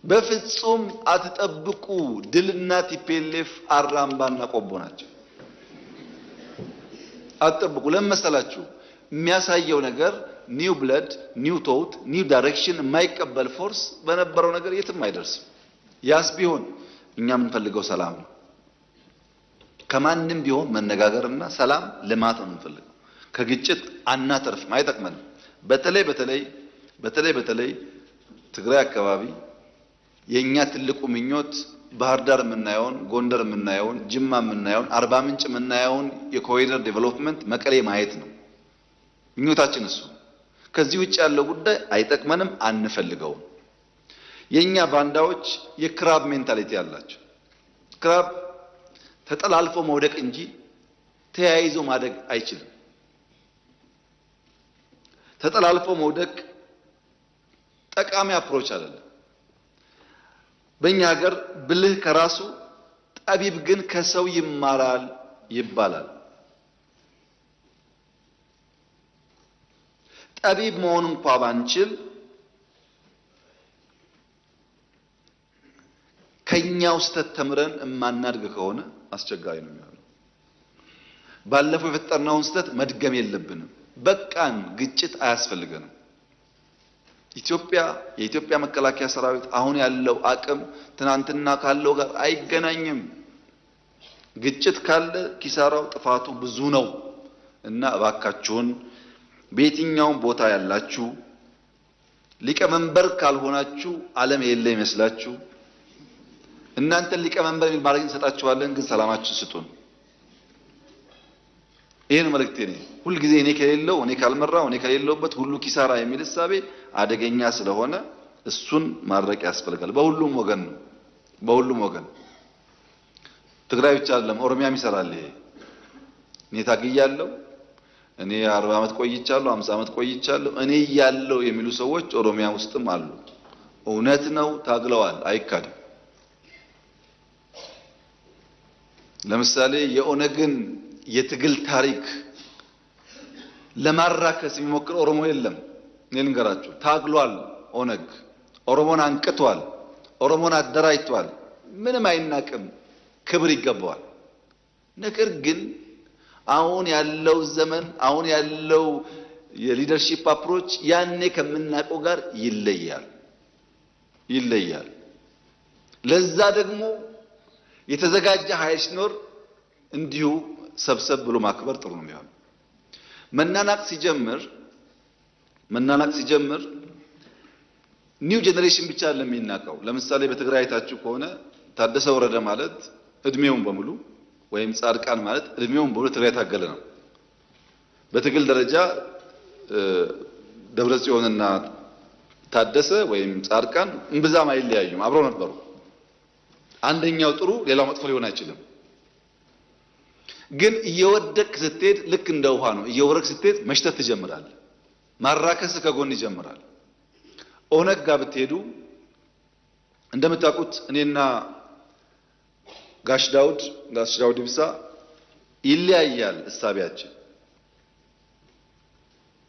Speaker 1: በፍጹም አትጠብቁ። ድልና ቲፒኤልኤፍ አራምባና ቆቦ ናቸው። አትጠብቁ። ለመሰላችሁ የሚያሳየው ነገር ኒው ብለድ፣ ኒው ቶት፣ ኒው ዳይሬክሽን የማይቀበል ፎርስ በነበረው ነገር የትም አይደርስም። ያስ ቢሆን እኛ የምንፈልገው ሰላም ነው። ከማንም ቢሆን መነጋገርና ሰላም ልማት ነው የምንፈልገው። ከግጭት አናተርፍም፣ አይጠቅመንም። በተለይ ትግራይ አካባቢ የኛ ትልቁ ምኞት ባህር ዳር የምናየውን፣ ጎንደር የምናየውን፣ ጅማ የምናየውን፣ አርባ ምንጭ የምናየውን የኮሪደር ዴቨሎፕመንት መቀሌ ማየት ነው ምኞታችን እሱ። ከዚህ ውጭ ያለው ጉዳይ አይጠቅመንም፣ አንፈልገውም። የኛ ባንዳዎች የክራብ ሜንታሊቲ ያላቸው፣ ክራብ ተጠላልፎ መውደቅ እንጂ ተያይዞ ማደግ አይችልም። ተጠላልፎ መውደቅ ጠቃሚ አፕሮች አይደለም። በእኛ ሀገር ብልህ ከራሱ ጠቢብ ግን ከሰው ይማራል ይባላል። ጠቢብ መሆን እንኳን ባንችል ከኛው ስህተት ተምረን የማናድግ ከሆነ አስቸጋሪ ነው የሚሆነው። ባለፈው የፈጠርነውን ስህተት መድገም የለብንም። በቃን፣ ግጭት አያስፈልገንም። የኢትዮጵያ መከላከያ ሰራዊት አሁን ያለው አቅም ትናንትና ካለው ጋር አይገናኝም። ግጭት ካለ ኪሳራው ጥፋቱ ብዙ ነው እና እባካችሁን በየትኛውም ቦታ ያላችሁ ሊቀመንበር ካልሆናችሁ ዓለም የለ ይመስላችሁ። እናንተን ሊቀመንበር የሚል ማድረግ እንሰጣችኋለን፣ ግን ሰላማችን ስጡን። ይሄን መልእክቴ ነው። ሁሉ ጊዜ እኔ ከሌለው፣ እኔ ካልመራው፣ እኔ ከሌለውበት ሁሉ ኪሳራ የሚል እሳቤ አደገኛ ስለሆነ እሱን ማድረቅ ያስፈልጋል። በሁሉም ወገን ነው፣ በሁሉም ወገን። ትግራይ ብቻ አይደለም፣ ኦሮሚያም ይሰራል። ይሄ እኔ ታግያለሁ፣ እኔ 40 ዓመት ቆይቻለሁ፣ 50 ዓመት ቆይቻለሁ፣ እኔ ያለው የሚሉ ሰዎች ኦሮሚያ ውስጥም አሉ። እውነት ነው፣ ታግለዋል፣ አይካድም። ለምሳሌ የኦነግን የትግል ታሪክ ለማራከስ የሚሞክር ኦሮሞ የለም። እኔ ልንገራችሁ፣ ታግሏል። ኦነግ ኦሮሞን አንቅቷል፣ ኦሮሞን አደራጅቷል። ምንም አይናቅም፣ ክብር ይገባዋል። ነገር ግን አሁን ያለው ዘመን አሁን ያለው የሊደርሺፕ አፕሮች ያኔ ከምናውቀው ጋር ይለያል። ለዛ ደግሞ የተዘጋጀ ኃይል ሲኖር እንዲሁ ሰብሰብ ብሎ ማክበር ጥሩ ነው የሚሆነው። መናናቅ ሲጀምር ኒው ጄኔሬሽን ብቻ ለሚናቀው ለምሳሌ በትግራይ አይታችሁ ከሆነ ታደሰ ወረደ ማለት እድሜውን በሙሉ ወይም ጻድቃን ማለት እድሜውን በሙሉ ትግራይ ታገለ ነው። በትግል ደረጃ ደብረጽዮንና ታደሰ ወይም ጻድቃን እንብዛም አይለያዩም፣ አብረው ነበሩ። አንደኛው ጥሩ ሌላው መጥፎ ሊሆን አይችልም። ግን እየወደቅ ስትሄድ ልክ እንደ ውሃ ነው። እየወረድክ ስትሄድ መሽተት ትጀምራለህ። ማራከስ ከጎን ይጀምራል። ኦነግ ጋር ብትሄዱ እንደምታውቁት እኔና ጋሽ ዳውድ ኢብሳ ይለያያል እሳቢያችን።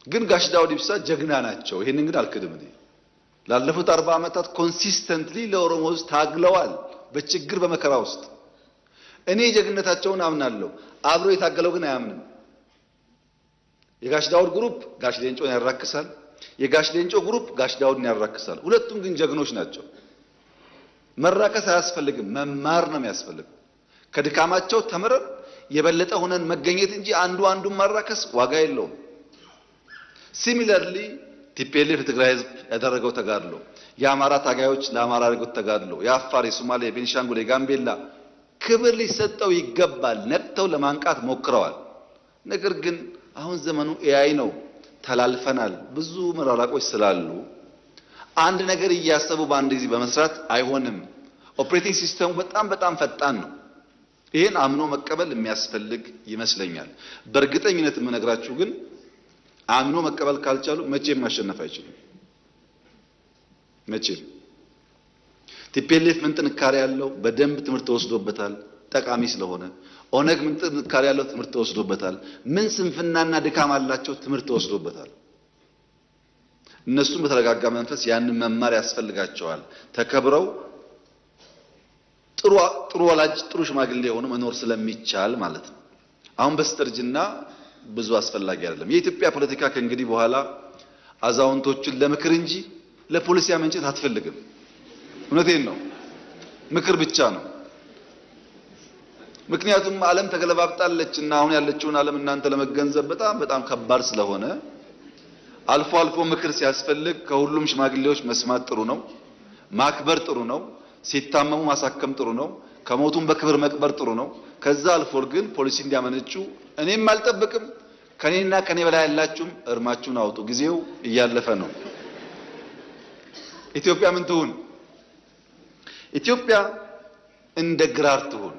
Speaker 1: ግን ጋሽ ዳውድ ኢብሳ ጀግና ናቸው። ይሄንን ግን አልክድም። እኔ ላለፉት 40 ዓመታት ኮንሲስተንትሊ ለኦሮሞ ውስጥ ታግለዋል፣ በችግር በመከራ ውስጥ። እኔ ጀግነታቸውን አምናለሁ። አብሮ የታገለው ግን አያምንም። የጋሽ ዳውድ ግሩፕ ጋሽ ሌንጮን ያራክሳል፣ የጋሽ ሌንጮ ግሩፕ ጋሽ ዳውድን ያራክሳል። ሁለቱም ግን ጀግኖች ናቸው። መራከስ አያስፈልግም፣ መማር ነው የሚያስፈልገው። ከድካማቸው ተምረን የበለጠ ሆነን መገኘት እንጂ አንዱን ማራከስ ዋጋ የለውም። ሲሚለርሊ ቲፒኤልኤፍ ለትግራይ ህዝብ ያደረገው ተጋድሎ፣ የአማራ ታጋዮች ለአማራ ያደረጉት ተጋድሎ፣ የአፋር፣ የሶማሌ፣ የቤኒሻንጉል፣ የጋምቤላ ክብር ሊሰጠው ይገባል። ነቅተው ለማንቃት ሞክረዋል። ነገር ግን አሁን ዘመኑ ኤአይ ነው፣ ተላልፈናል። ብዙ መራራቆች ስላሉ አንድ ነገር እያሰቡ በአንድ ጊዜ በመስራት አይሆንም። ኦፕሬቲንግ ሲስተሙ በጣም ፈጣን ነው። ይሄን አምኖ መቀበል የሚያስፈልግ ይመስለኛል። በእርግጠኝነት የምነግራችሁ ግን አምኖ መቀበል ካልቻሉ መቼም ማሸነፍ አይችሉም። መቼም ቲፒኤልኤፍ ምን ጥንካሬ ያለው በደንብ ትምህርት ተወስዶበታል፣ ጠቃሚ ስለሆነ። ኦነግ ምን ጥንካሬ ያለው ትምህርት ተወስዶበታል። ምን ስንፍናና ድካም አላቸው፣ ትምህርት ተወስዶበታል። እነሱም በተረጋጋ መንፈስ ያንን መማር ያስፈልጋቸዋል። ተከብረው ጥሩ ወላጅ ጥሩ ሽማግሌ ሆኖ መኖር ስለሚቻል ማለት ነው። አሁን በስተርጅና ብዙ አስፈላጊ አይደለም። የኢትዮጵያ ፖለቲካ ከእንግዲህ በኋላ አዛውንቶችን ለምክር እንጂ ለፖሊሲ መንጨት አትፈልግም። እውነቴን ነው። ምክር ብቻ ነው። ምክንያቱም ዓለም ተገለባብጣለችና አሁን ያለችውን ዓለም እናንተ ለመገንዘብ በጣም ከባድ ስለሆነ አልፎ አልፎ ምክር ሲያስፈልግ ከሁሉም ሽማግሌዎች መስማት ጥሩ ነው። ማክበር ጥሩ ነው። ሲታመሙ ማሳከም ጥሩ ነው። ከሞቱም በክብር መቅበር ጥሩ ነው። ከዛ አልፎ ግን ፖሊሲ እንዲያመነጩ እኔም አልጠብቅም። ከኔና ከኔ በላይ ያላችሁም እርማችሁን አውጡ። ጊዜው እያለፈ ነው። ኢትዮጵያ ምን ትሁን? ኢትዮጵያ እንደ ግራር ትሁን።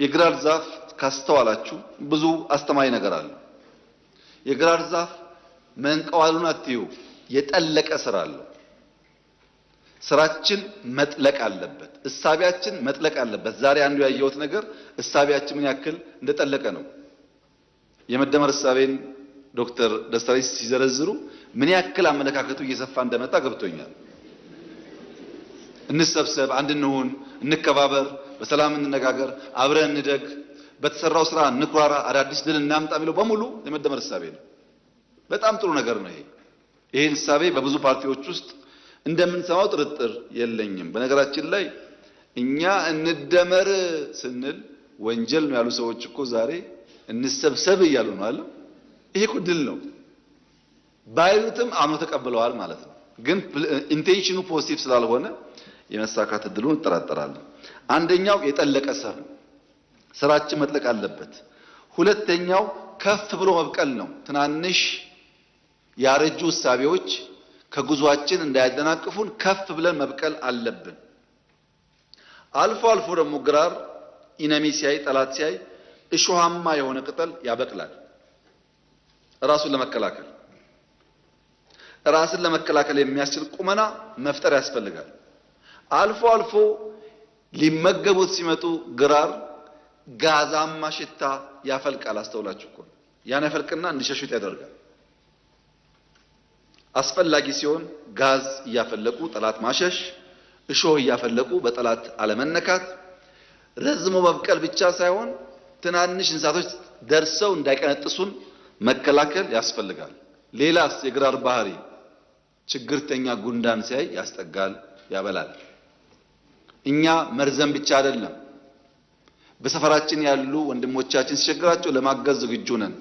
Speaker 1: የግራር ዛፍ ካስተዋላችሁ ብዙ አስተማሪ ነገር አለ። የግራር ዛፍ መንቀዋሉን አትዩ፣ የጠለቀ ስራ አለው። ስራችን መጥለቅ አለበት። እሳቢያችን መጥለቅ አለበት። ዛሬ አንዱ ያየሁት ነገር እሳቢያችን ምን ያክል እንደጠለቀ ነው። የመደመር እሳቤን ዶክተር ደስታሪስ ሲዘረዝሩ ምን ያክል አመለካከቱ እየሰፋ እንደመጣ ገብቶኛል። እንሰብሰብ፣ አንድ እንሁን፣ እንከባበር፣ በሰላም እንነጋገር፣ አብረን እንደግ፣ በተሰራው ስራ እንኩራራ፣ አዳዲስ ድል እናምጣ የሚለው በሙሉ የመደመር እሳቤ ነው። በጣም ጥሩ ነገር ነው። ይሄን እሳቤ በብዙ ፓርቲዎች ውስጥ እንደምንሰማው ጥርጥር የለኝም። በነገራችን ላይ እኛ እንደመር ስንል ወንጀል ነው ያሉ ሰዎች እኮ ዛሬ እንሰብሰብ እያሉ ነው አለ። ይሄ እኮ ድል ነው። ባይሉትም አምኖ ተቀብለዋል ማለት ነው። ግን ኢንቴንሽኑ ፖዚቲቭ ስላልሆነ የመሳካት እድሉን እጠራጠራለሁ። አንደኛው የጠለቀ ስራችን መጥለቅ አለበት። ሁለተኛው ከፍ ብሎ መብቀል ነው። ትናንሽ ያረጁ እሳቤዎች ከጉዟችን እንዳያደናቅፉን ከፍ ብለን መብቀል አለብን። አልፎ አልፎ ደግሞ ግራር ኢነሚ ሲያይ፣ ጠላት ሲያይ እሾሃማ የሆነ ቅጠል ያበቅላል። ራስን ለመከላከል የሚያስችል ቁመና መፍጠር ያስፈልጋል። አልፎ አልፎ ሊመገቡት ሲመጡ ግራር ጋዛማ ሽታ ያፈልቃል። አስተውላችሁ እኮ ያን ያፈልቅና እንዲሸሹት ያደርጋል። አስፈላጊ ሲሆን ጋዝ እያፈለቁ ጠላት ማሸሽ፣ እሾህ እያፈለቁ በጠላት አለመነካት፣ ረዝሞ መብቀል ብቻ ሳይሆን ትናንሽ እንስሳቶች ደርሰው እንዳይቀነጥሱን መከላከል ያስፈልጋል። ሌላስ የግራር ባህሪ ችግርተኛ ጉንዳን ሲያይ ያስጠጋል፣ ያበላል። እኛ መርዘም ብቻ አይደለም፣ በሰፈራችን ያሉ ወንድሞቻችን ሲቸግራቸው ለማገዝ ዝግጁ ነን።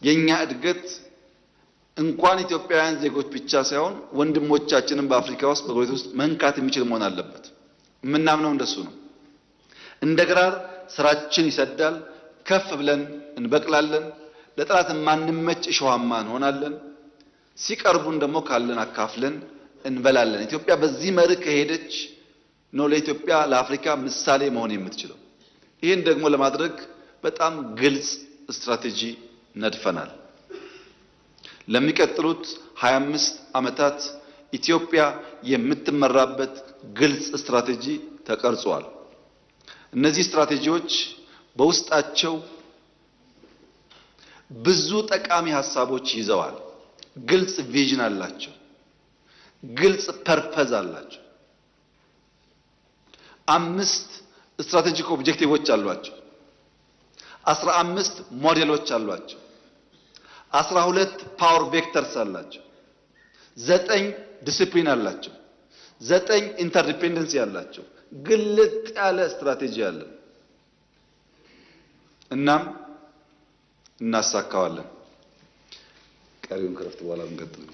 Speaker 1: የኛ እድገት እንኳን ኢትዮጵያውያን ዜጎች ብቻ ሳይሆን ወንድሞቻችንን በአፍሪካ ውስጥ በጎረቤት ውስጥ መንካት የሚችል መሆን አለበት። የምናምነው እንደሱ ነው። እንደ ግራር ስራችን ይሰዳል፣ ከፍ ብለን እንበቅላለን፣ ለጠላት ማንመች እሾሃማ እንሆናለን። ሲቀርቡን ደግሞ ካለን አካፍለን እንበላለን። ኢትዮጵያ በዚህ መርህ ከሄደች ነው ለኢትዮጵያ ለአፍሪካ ምሳሌ መሆን የምትችለው። ይህን ደግሞ ለማድረግ በጣም ግልጽ ስትራቴጂ ነድፈናል። ለሚቀጥሉት 25 ዓመታት ኢትዮጵያ የምትመራበት ግልጽ ስትራቴጂ ተቀርጿል። እነዚህ ስትራቴጂዎች በውስጣቸው ብዙ ጠቃሚ ሐሳቦች ይዘዋል። ግልጽ ቪዥን አላቸው። ግልጽ ፐርፐዝ አላቸው። 5 ስትራቴጂክ ኦብጀክቲቮች አሏቸው። 15 ሞዴሎች አሏቸው። 12 ፓወር ቬክተርስ አላቸው። 9 ዲሲፕሊን አላቸው። 9 ኢንተርዲፔንደንሲ አላቸው። ግልጥ ያለ ስትራቴጂ አለ። እናም እናሳካዋለን። ቀሪውን ክረፍት በኋላ እንቀጥል።